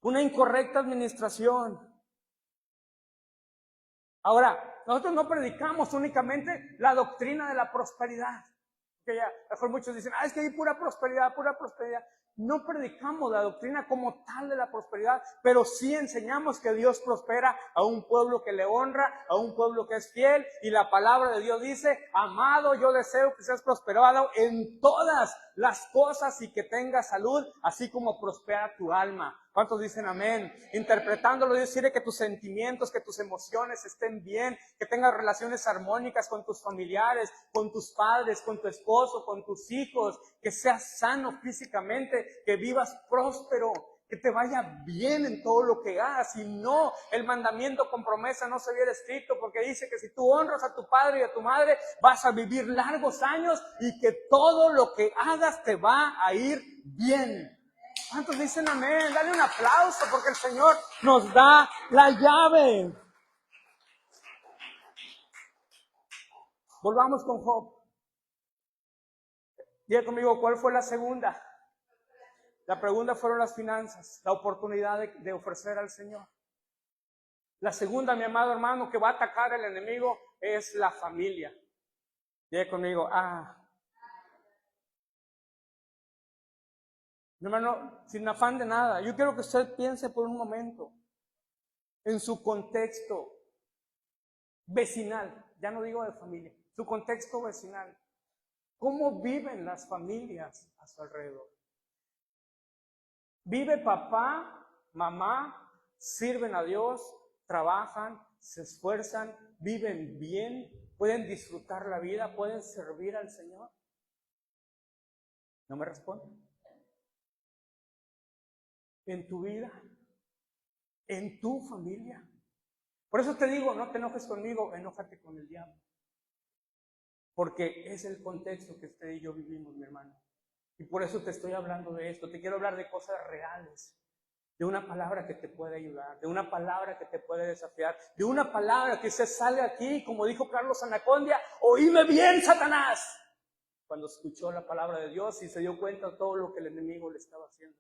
una incorrecta administración. Ahora, nosotros no predicamos únicamente la doctrina de la prosperidad. Que ya, mejor muchos dicen, es que hay pura prosperidad, pura prosperidad. No predicamos la doctrina como tal de la prosperidad, pero sí enseñamos que Dios prospera a un pueblo que le honra, a un pueblo que es fiel, y la palabra de Dios dice, amado, yo deseo que seas prosperado en todas las cosas y que tengas salud, así como prospera tu alma. ¿Cuántos dicen amén? Interpretándolo, Dios quiere que tus sentimientos, que tus emociones estén bien, que tengas relaciones armónicas con tus familiares, con tus padres, con tu esposo, con tus hijos, que seas sano físicamente, que vivas próspero, que te vaya bien en todo lo que hagas. Y no, el mandamiento con promesa no se hubiera escrito, porque dice que si tú honras a tu padre y a tu madre, vas a vivir largos años y que todo lo que hagas te va a ir bien. ¿Cuántos dicen amén? Dale un aplauso porque el Señor nos da la llave. Volvamos con Job. Diga conmigo, ¿cuál fue la segunda? La segunda fueron las finanzas, la oportunidad de ofrecer al Señor. La segunda, mi amado hermano, que va a atacar el enemigo es la familia. Diga conmigo, Mi hermano, sin afán de nada, yo quiero que usted piense por un momento en su contexto vecinal, ya no digo de familia, su contexto vecinal. ¿Cómo viven las familias a su alrededor? ¿Vive papá, mamá, sirven a Dios, trabajan, se esfuerzan, viven bien, pueden disfrutar la vida, pueden servir al Señor? ¿No me responden? En tu vida, en tu familia. Por eso te digo, no te enojes conmigo, enójate con el diablo. Porque es el contexto que usted y yo vivimos, mi hermano. Y por eso te estoy hablando de esto. Te quiero hablar de cosas reales. De una palabra que te puede ayudar, de una palabra que te puede desafiar, de una palabra que se sale aquí, como dijo Carlos Anacondia, oíme bien, Satanás. Cuando escuchó la palabra de Dios y se dio cuenta de todo lo que el enemigo le estaba haciendo.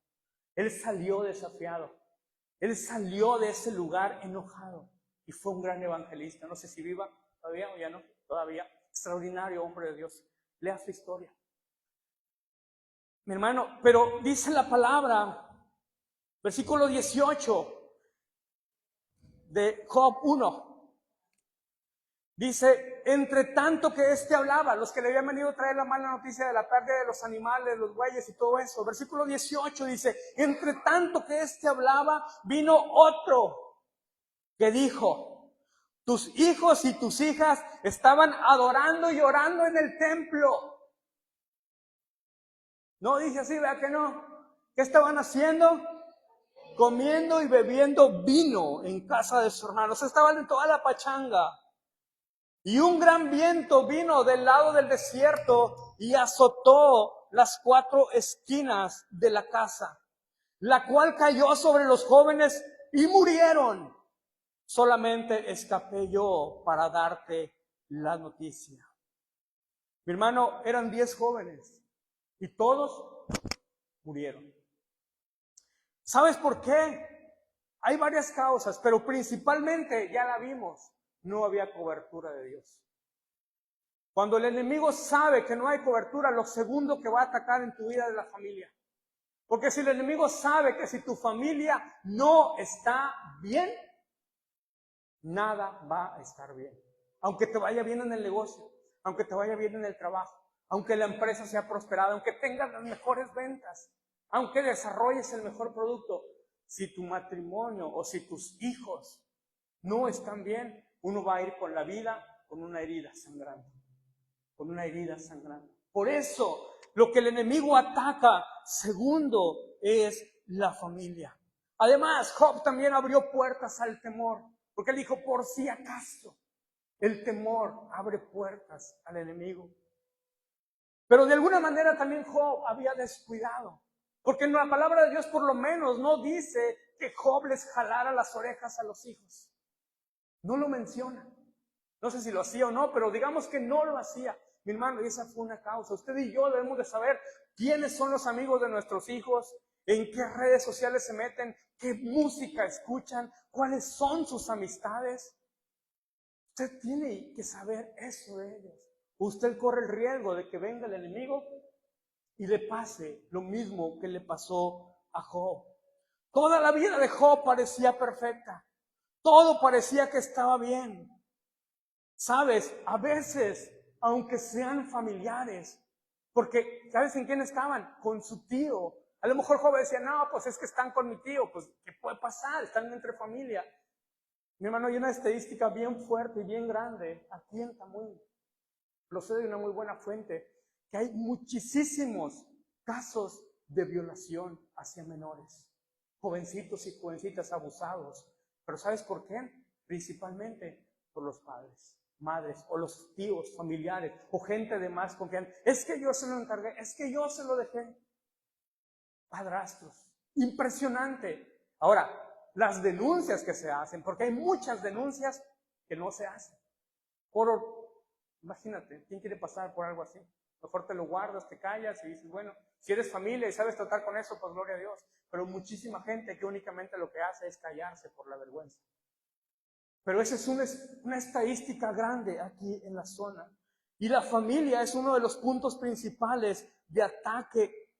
Él salió desafiado. Él salió de ese lugar enojado. Y fue un gran evangelista. No sé si viva todavía o ya no. Todavía. Extraordinario hombre de Dios. Lea su historia. Mi hermano, pero dice la palabra, versículo 18 de Job 1. Dice, entre tanto que éste hablaba, los que le habían venido a traer la mala noticia de la pérdida de los animales, los bueyes y todo eso. Versículo 18 dice, entre tanto que éste hablaba, vino otro que dijo, tus hijos y tus hijas estaban adorando y orando en el templo. No dice así, ¿verdad que no? ¿Qué estaban haciendo? Comiendo y bebiendo vino en casa de sus hermanos. Estaban en toda la pachanga. Y un gran viento vino del lado del desierto y azotó las 4 esquinas de la casa, la cual cayó sobre los jóvenes y murieron. Solamente escapé yo para darte la noticia. Mi hermano, eran 10 jóvenes y todos murieron. ¿Sabes por qué? Hay varias causas, pero principalmente, ya la vimos, no había cobertura de Dios. Cuando el enemigo sabe que no hay cobertura, lo segundo que va a atacar en tu vida es la familia. Porque si el enemigo sabe que si tu familia no está bien, nada va a estar bien. Aunque te vaya bien en el negocio, aunque te vaya bien en el trabajo, aunque la empresa sea prosperada, aunque tengas las mejores ventas, aunque desarrolles el mejor producto, si tu matrimonio o si tus hijos no están bien, uno va a ir con la vida con una herida sangrante. Con una herida sangrante. Por eso, lo que el enemigo ataca, segundo, es la familia. Además, Job también abrió puertas al temor, porque él dijo, por si acaso, el temor abre puertas al enemigo. Pero de alguna manera también Job había descuidado, porque en la palabra de Dios por lo menos no dice que Job les jalara las orejas a los hijos. No lo menciona. No sé si lo hacía o no, pero digamos que no lo hacía. Mi hermano, y esa fue una causa. Usted y yo debemos de saber quiénes son los amigos de nuestros hijos, en qué redes sociales se meten, qué música escuchan, cuáles son sus amistades. Usted tiene que saber eso de ellos. Usted corre el riesgo de que venga el enemigo y le pase lo mismo que le pasó a Job. Toda la vida de Job parecía perfecta. Todo parecía que estaba bien. Sabes, a veces, aunque sean familiares, porque ¿sabes en quién estaban? Con su tío. A lo mejor Job decía, no, pues es que están con mi tío, pues ¿qué puede pasar? Están entre familia. Mi hermano, hay una estadística bien fuerte y bien grande aquí en Tamuín. Lo sé de una muy buena fuente, que hay muchísimos casos de violación hacia menores, jovencitos y jovencitas abusados. Pero ¿sabes por qué? Principalmente por los padres, madres o los tíos, familiares o gente de más confianza. Es que yo se lo encargué, es que yo se lo dejé. Padrastros, impresionante. Ahora, las denuncias que se hacen, porque hay muchas denuncias que no se hacen. Imagínate, ¿quién quiere pasar por algo así? Mejor te lo guardas, te callas y dices, bueno, si eres familia y sabes tratar con eso, pues gloria a Dios. Pero muchísima gente que únicamente lo que hace es callarse por la vergüenza. Pero esa es una estadística grande aquí en la zona. Y la familia es uno de los puntos principales de ataque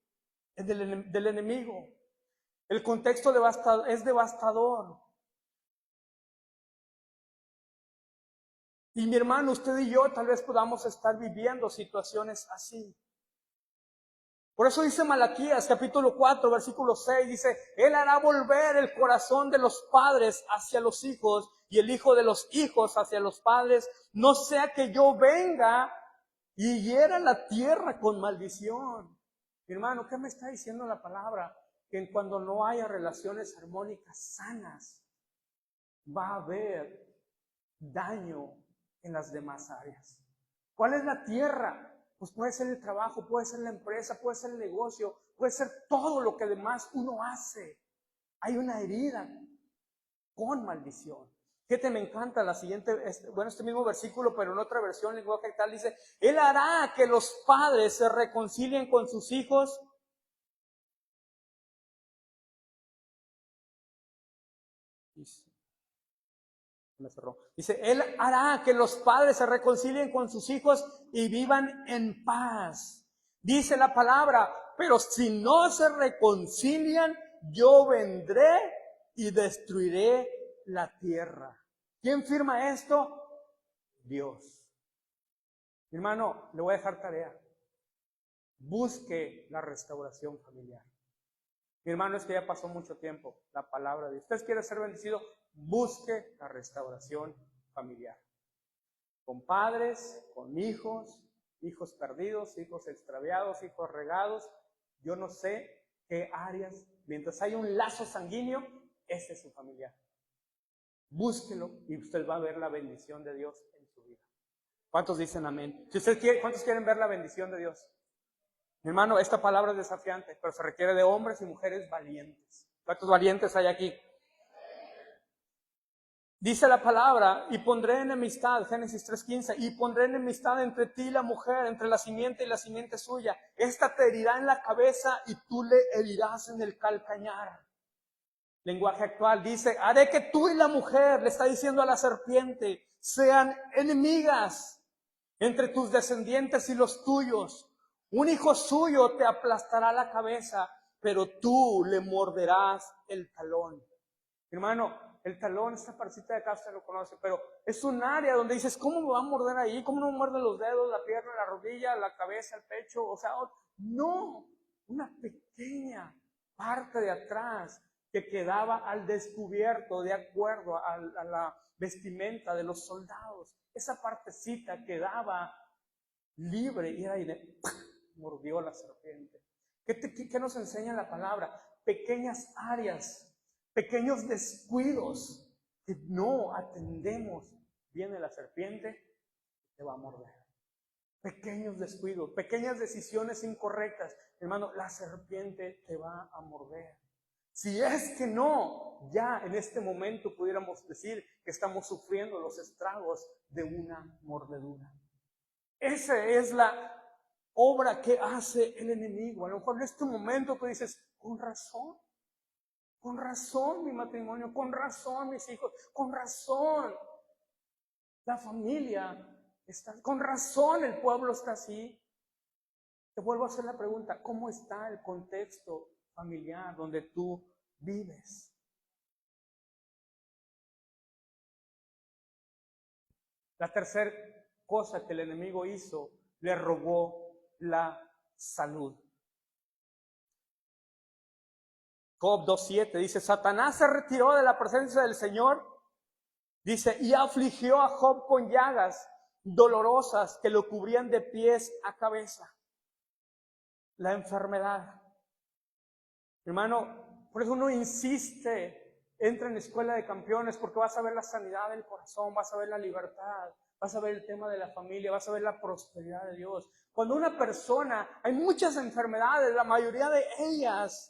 del enemigo. El contexto es devastador. Y mi hermano, usted y yo tal vez podamos estar viviendo situaciones así. Por eso dice Malaquías capítulo 4 versículo 6, dice, Él hará volver el corazón de los padres hacia los hijos y el hijo de los hijos hacia los padres, no sea que yo venga y hiera la tierra con maldición. Mi hermano, ¿qué me está diciendo la palabra? Que cuando no haya relaciones armónicas sanas, va a haber daño en las demás áreas. ¿Cuál es la tierra? Pues puede ser el trabajo, puede ser la empresa, puede ser el negocio, puede ser todo lo que demás uno hace. Hay una herida con maldición. Fíjate, me encanta la siguiente, este mismo versículo, pero en otra versión, lenguaje tal, dice, Él hará que los padres se reconcilien con sus hijos. Me cerró. Dice, Él hará que los padres se reconcilien con sus hijos y vivan en paz. Dice la palabra, pero si no se reconcilian, yo vendré y destruiré la tierra. ¿Quién firma esto? Dios. Mi hermano, le voy a dejar tarea. Busque la restauración familiar. Mi hermano, es que ya pasó mucho tiempo la palabra de Dios. ¿Usted quiere ser bendecido? Busque la restauración familiar. Con padres, con hijos, hijos perdidos, hijos extraviados, hijos regados. Yo no sé qué áreas. Mientras hay un lazo sanguíneo, ese es su familiar. Búsquelo y usted va a ver la bendición de Dios en su vida. ¿Cuántos dicen amén? Si usted quiere, ¿cuántos quieren ver la bendición de Dios? Mi hermano, esta palabra es desafiante, pero se requiere de hombres y mujeres valientes. ¿Cuántos valientes hay aquí? Dice la palabra, y pondré enemistad, Génesis 3:15, y pondré enemistad entre ti y la mujer, entre la simiente y la simiente suya. Esta te herirá en la cabeza y tú le herirás en el calcañar. Lenguaje actual dice, haré que tú y la mujer, le está diciendo a la serpiente, sean enemigas entre tus descendientes y los tuyos. Un hijo suyo te aplastará la cabeza, pero tú le morderás el talón. Hermano, el talón, esta partecita de acá usted lo conoce, pero es un área donde dices, ¿cómo me va a morder ahí? ¿Cómo no me muerde los dedos, la pierna, la rodilla, la cabeza, el pecho? O sea, no, una pequeña parte de atrás que quedaba al descubierto de acuerdo a la vestimenta de los soldados. Esa partecita quedaba libre y era ahí de mordió la serpiente. ¿Qué nos enseña la palabra? Pequeñas áreas, pequeños descuidos que no atendemos. Viene la serpiente y te va a morder. Pequeños descuidos, pequeñas decisiones incorrectas. Hermano, la serpiente te va a morder. Si es que no, ya en este momento pudiéramos decir que estamos sufriendo los estragos de una mordedura. Esa es la obra que hace el enemigo. A lo mejor en este momento tú dices, con razón mi matrimonio, con razón mis hijos, con razón la familia está, con razón el pueblo está así. Te vuelvo a hacer la pregunta, ¿cómo está el contexto familiar donde tú vives? La tercera cosa que el enemigo hizo, le robó la salud. Job 2:7 dice, Satanás se retiró de la presencia del Señor, dice, y afligió a Job con llagas dolorosas que lo cubrían de pies a cabeza. La enfermedad. Hermano, por eso uno insiste, entra en la escuela de campeones, porque vas a ver la sanidad del corazón, vas a ver la libertad, vas a ver el tema de la familia, vas a ver la prosperidad de Dios. Cuando una persona, hay muchas enfermedades, la mayoría de ellas,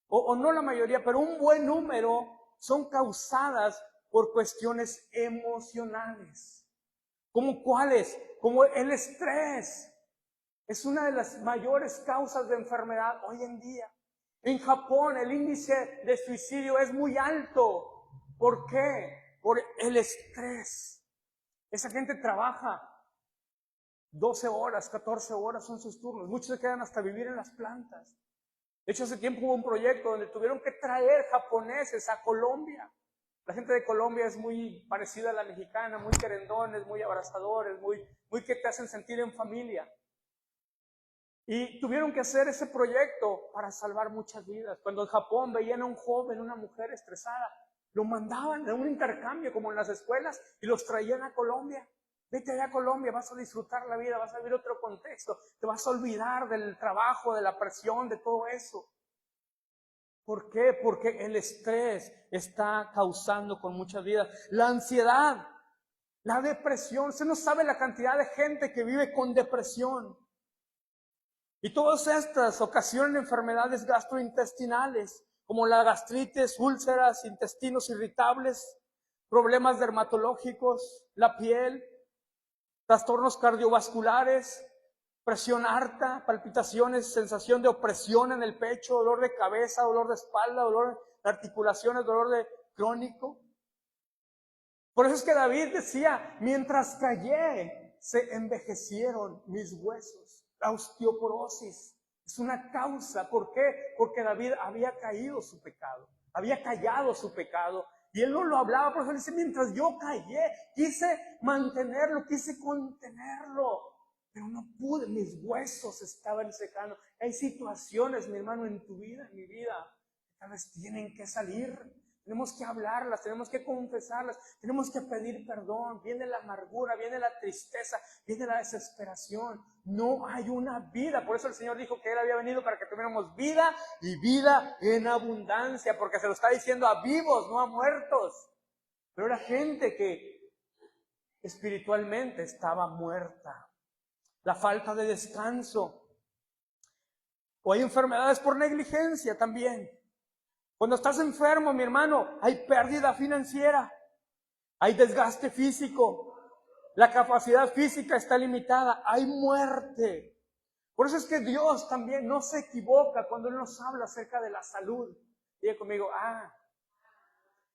o no la mayoría, pero un buen número son causadas por cuestiones emocionales. ¿Cómo cuáles? Como el estrés. Es una de las mayores causas de enfermedad hoy en día. En Japón el índice de suicidio es muy alto. ¿Por qué? Por el estrés. Esa gente trabaja 12 horas, 14 horas son sus turnos. Muchos se quedan hasta vivir en las plantas. De hecho, hace tiempo hubo un proyecto donde tuvieron que traer japoneses a Colombia. La gente de Colombia es muy parecida a la mexicana, muy querendones, muy abrazadores, muy que te hacen sentir en familia. Y tuvieron que hacer ese proyecto para salvar muchas vidas. Cuando en Japón veían a un joven, una mujer estresada, lo mandaban a un intercambio como en las escuelas y los traían a Colombia. Vete allá a Colombia, vas a disfrutar la vida, vas a vivir otro contexto, te vas a olvidar del trabajo, de la presión, de todo eso. ¿Por qué? Porque el estrés está causando con muchas vidas. La ansiedad, la depresión, usted no sabe la cantidad de gente que vive con depresión. Y todas estas ocasionan enfermedades gastrointestinales, como la gastritis, úlceras, intestinos irritables, problemas dermatológicos, la piel, trastornos cardiovasculares, presión alta, palpitaciones, sensación de opresión en el pecho, dolor de cabeza, dolor de espalda, dolor de articulaciones, dolor de crónico. Por eso es que David decía, mientras callé, se envejecieron mis huesos. La osteoporosis es una causa. ¿Por qué? Porque David había caído su pecado, había callado su pecado. Y él no lo hablaba, por eso dice, mientras yo callé, quise mantenerlo, quise contenerlo, pero no pude, mis huesos estaban secando. Hay situaciones, mi hermano, en tu vida, en mi vida, que tal vez tienen que salir. Tenemos que hablarlas, tenemos que confesarlas, tenemos que pedir perdón. Viene la amargura, viene la tristeza, viene la desesperación. No hay una vida. Por eso el Señor dijo que Él había venido para que tuviéramos vida y vida en abundancia, porque se lo está diciendo a vivos, no a muertos. Pero era gente que espiritualmente estaba muerta. La falta de descanso. O hay enfermedades por negligencia también. Cuando estás enfermo, mi hermano, hay pérdida financiera, hay desgaste físico, la capacidad física está limitada, hay muerte. Por eso es que Dios también no se equivoca cuando Él nos habla acerca de la salud. Diga conmigo,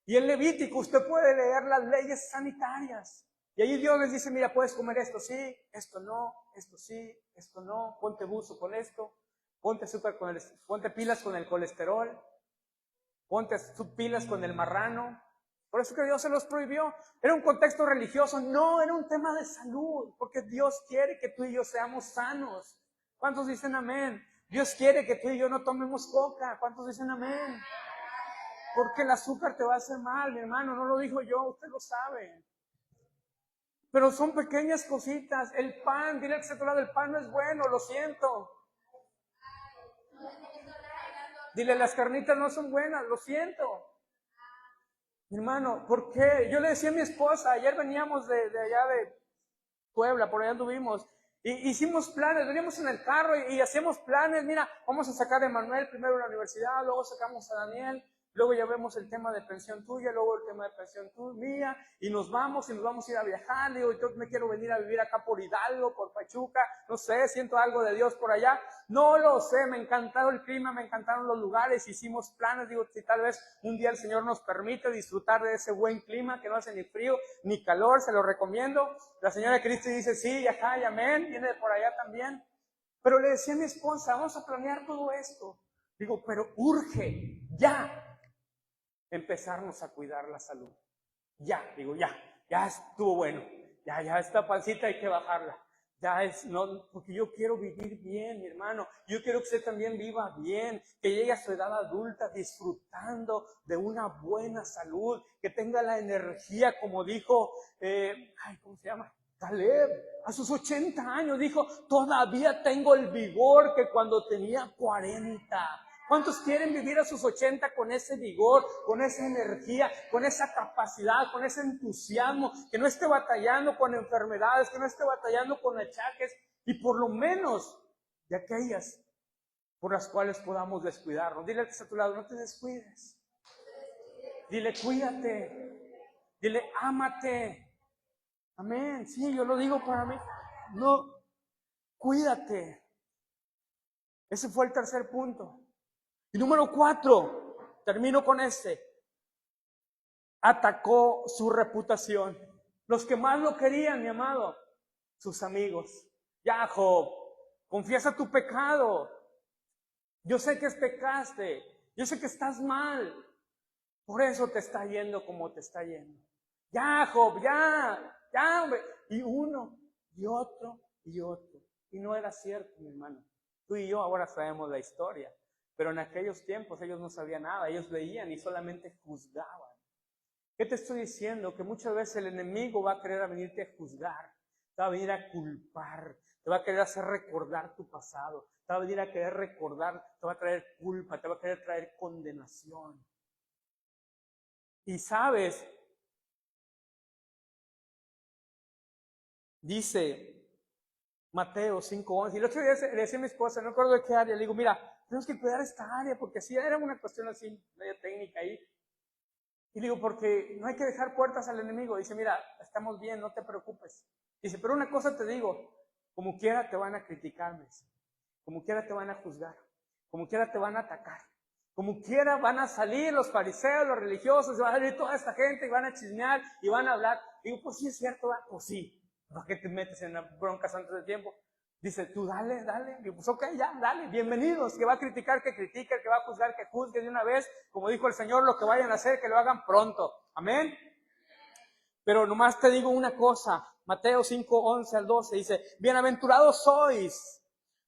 y en Levítico usted puede leer las leyes sanitarias. Y ahí Dios les dice, mira, puedes comer esto sí, esto no, esto sí, esto no, ponte buzo con esto, ponte pilas con el colesterol, ponte pilas con el marrano. Por eso que Dios se los prohibió. Era un contexto religioso, no, era un tema de salud, porque Dios quiere que tú y yo seamos sanos. ¿Cuántos dicen amén? Dios quiere que tú y yo no tomemos coca. ¿Cuántos dicen amén? Porque el azúcar te va a hacer mal, mi hermano, no lo dijo yo, usted lo sabe. Pero son pequeñas cositas. El pan, dile al que se trata del pan no es bueno, lo siento. Dile, las carnitas no son buenas, lo siento. Mi hermano, ¿por qué? Yo le decía a mi esposa, ayer veníamos de allá de Puebla, por allá anduvimos, y hicimos planes, veníamos en el carro y hacíamos planes, mira, vamos a sacar a Emanuel primero a la universidad, luego sacamos a Daniel, luego ya vemos el tema de pensión tuya, luego el tema de pensión mía, y nos vamos a ir a viajar, digo, yo me quiero venir a vivir acá por Hidalgo, por Pachuca, no sé, siento algo de Dios por allá, no lo sé, me encantaron el clima, me encantaron los lugares, hicimos planes, digo, si tal vez un día el Señor nos permite disfrutar de ese buen clima, que no hace ni frío, ni calor, se lo recomiendo. La señora Cristi dice, sí, ajá, y amén, viene de por allá también. Pero le decía a mi esposa, vamos a planear todo esto. Digo, pero urge, ya, empezarnos a cuidar la salud. Ya estuvo bueno, ya esta pancita hay que bajarla. No, porque yo quiero vivir bien, mi hermano. Yo quiero que usted también viva bien, que llegue a su edad adulta disfrutando de una buena salud, que tenga la energía, como dijo, ¿cómo se llama? Caleb, a sus 80 años dijo, todavía tengo el vigor que cuando tenía 40. ¿Cuántos quieren vivir a sus 80 con ese vigor, con esa energía, con esa capacidad, con ese entusiasmo, que no esté batallando con enfermedades, que no esté batallando con achaques, y por lo menos de aquellas por las cuales podamos descuidarnos? Dile al que está a tu lado, no te descuides. Dile, cuídate. Dile, ámate. Amén. Sí, yo lo digo para mí. No, cuídate. Ese fue el tercer punto. Y número 4, termino con este. Atacó su reputación. Los que más lo querían, mi amado, sus amigos. Ya, Job, confiesa tu pecado. Yo sé que pecaste. Yo sé que estás mal. Por eso te está yendo como te está yendo. Ya, Job, ya, hombre. Y uno, y otro, y otro. Y no era cierto, mi hermano. Tú y yo ahora sabemos la historia. Pero en aquellos tiempos ellos no sabían nada, ellos veían y solamente juzgaban. ¿Qué te estoy diciendo? Que muchas veces el enemigo va a querer venirte a juzgar, te va a venir a culpar, te va a querer hacer recordar tu pasado, te va a venir a querer recordar, te va a traer culpa, te va a querer traer condenación. Y sabes, dice Mateo 5:11, y el otro día le decía a mi esposa, no recuerdo de qué área, le digo, mira, tenemos que cuidar esta área, porque así era una cuestión así, media técnica ahí. Y digo, porque no hay que dejar puertas al enemigo. Dice, mira, estamos bien, no te preocupes. Dice, pero una cosa te digo, como quiera te van a criticar, como quiera te van a juzgar, como quiera te van a atacar, como quiera van a salir los fariseos, los religiosos, va a salir toda esta gente y van a chismear y van a hablar. Digo, pues sí es cierto, pues sí. ¿Por qué te metes en broncas antes de tiempo? Dice, tú dale. Digo, pues ok, ya, dale, bienvenidos. Que va a criticar, que critique, que va a juzgar, que juzgue de una vez. Como dijo el Señor, lo que vayan a hacer, que lo hagan pronto. Amén. Pero nomás te digo una cosa. Mateo 5:11-12 dice, bienaventurados sois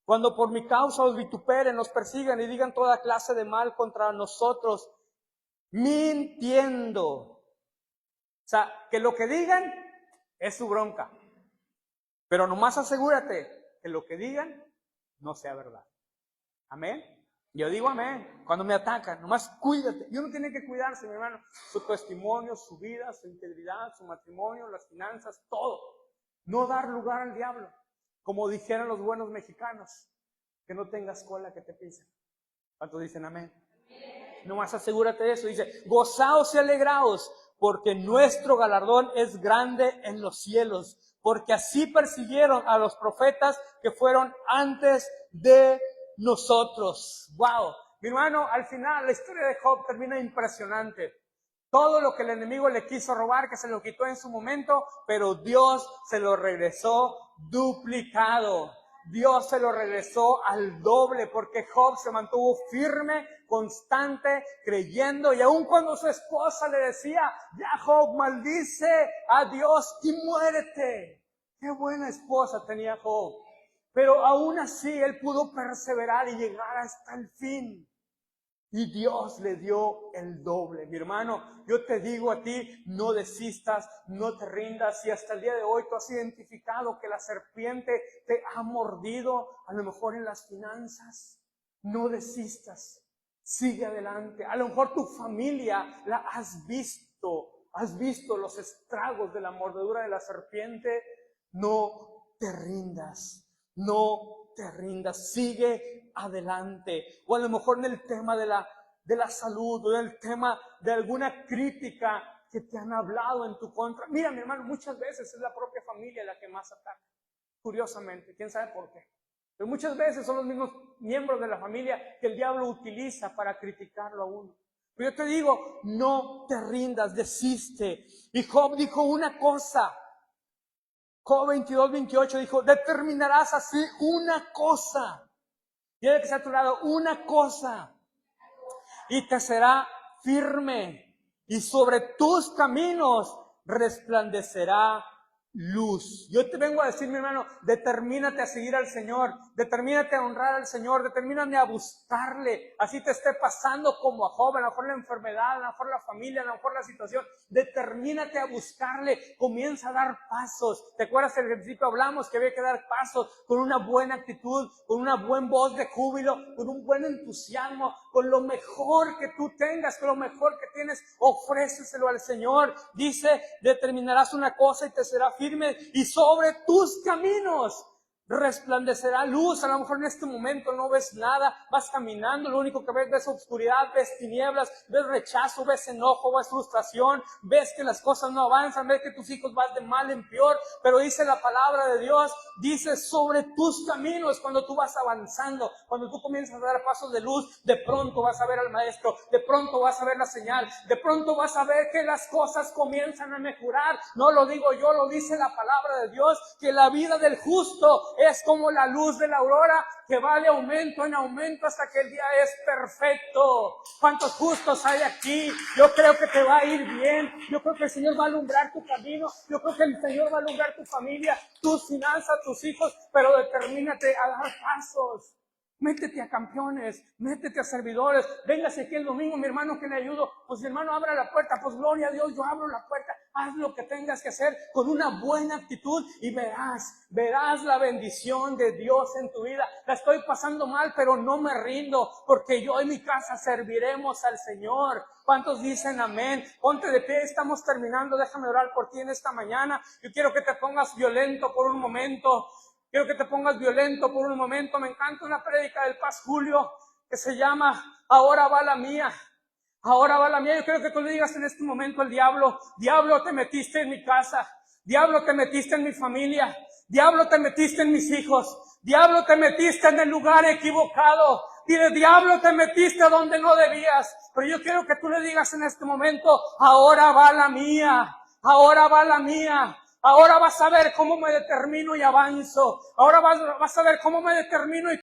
cuando por mi causa os vituperen, nos persigan y digan toda clase de mal contra nosotros, mintiendo. O sea, que lo que digan es su bronca. Pero nomás asegúrate que lo que digan no sea verdad. Amén. Yo digo amén. Cuando me atacan, nomás cuídate. Y uno tiene que cuidarse, mi hermano. Su testimonio, su vida, su integridad, su matrimonio, las finanzas, todo. No dar lugar al diablo. Como dijeron los buenos mexicanos, que no tengas cola que te pisen. ¿Cuántos dicen amén? Nomás asegúrate de eso. Dice, gozaos y alegraos, porque nuestro galardón es grande en los cielos. Porque así persiguieron a los profetas que fueron antes de nosotros. ¡Wow! Mi hermano, al final la historia de Job termina impresionante. Todo lo que el enemigo le quiso robar, que se lo quitó en su momento, pero Dios se lo regresó duplicado. Dios se lo regresó al doble, porque Job se mantuvo firme, constante, creyendo, y aun cuando su esposa le decía, ya Job, maldice a Dios y muérete. Qué buena esposa tenía Job. Pero aún así él pudo perseverar y llegar hasta el fin. Y Dios le dio el doble. Mi hermano, yo te digo a ti, no desistas, no te rindas. Si hasta el día de hoy tú has identificado que la serpiente te ha mordido, a lo mejor en las finanzas, no desistas. Sigue adelante. A lo mejor tu familia la has visto los estragos de la mordedura de la serpiente. No te rindas, no te rindas, sigue adelante. O a lo mejor en el tema de la salud, o en el tema de alguna crítica que te han hablado en tu contra. Mira, mi hermano, muchas veces es la propia familia la que más ataca, curiosamente, quién sabe por qué. Pero muchas veces son los mismos miembros de la familia que el diablo utiliza para criticarlo a uno. Pero yo te digo, no te rindas, desiste. Y Job dijo una cosa. Job 22:28 dijo, determinarás así una cosa. Tiene que ser a tu lado, una cosa. Y te será firme. Y sobre tus caminos resplandecerá luz. Yo te vengo a decir, mi hermano, determínate a seguir al Señor, determínate a honrar al Señor, determínate a buscarle, así te esté pasando como a Job, a lo mejor la enfermedad, a lo mejor la familia, a lo mejor la situación, determínate a buscarle, comienza a dar pasos. ¿Te acuerdas que al principio hablamos que había que dar pasos con una buena actitud, con una buena voz de júbilo, con un buen entusiasmo, con lo mejor que tú tengas, con lo mejor que tienes, ofréceselo al Señor. Dice, determinarás una cosa y te será firme, y sobre tus caminos resplandecerá luz. A lo mejor en este momento no ves nada, vas caminando, lo único que ves oscuridad, ves tinieblas, ves rechazo, ves enojo, ves frustración, ves que las cosas no avanzan, ves que tus hijos van de mal en peor, pero dice la palabra de Dios, dice sobre tus caminos, cuando tú vas avanzando, cuando tú comienzas a dar pasos de luz, de pronto vas a ver al maestro, de pronto vas a ver la señal, de pronto vas a ver que las cosas comienzan a mejorar. No lo digo yo, lo dice la palabra de Dios, que la vida del justo es como la luz de la aurora, que va de aumento en aumento hasta que el día es perfecto. ¿Cuántos justos hay aquí? Yo creo que te va a ir bien. Yo creo que el Señor va a alumbrar tu camino. Yo creo que el Señor va a alumbrar tu familia, tus finanzas, tus hijos. Pero determínate a dar pasos. Métete a campeones, métete a servidores. Véngase aquí el domingo, mi hermano, que le ayudo. Pues mi hermano, abra la puerta. Pues gloria a Dios, yo abro la puerta. Haz lo que tengas que hacer con una buena actitud y verás la bendición de Dios en tu vida. La estoy pasando mal, pero no me rindo, porque yo en mi casa serviremos al Señor. ¿Cuántos dicen amén? Ponte de pie, estamos terminando. Déjame orar por ti en esta mañana. Yo quiero que te pongas violento por un momento. Quiero que te pongas violento por un momento. Me encanta una prédica del Paz Julio que se llama Ahora va la mía. Ahora va la mía. Yo quiero que tú le digas en este momento al diablo, diablo, te metiste en mi casa, diablo, te metiste en mi familia, diablo, te metiste en mis hijos, diablo, te metiste en el lugar equivocado. Dile, diablo, te metiste donde no debías. Pero yo quiero que tú le digas en este momento, ahora va la mía, ahora va la mía. Ahora vas a ver cómo me determino y avanzo. Ahora vas a ver cómo me determino y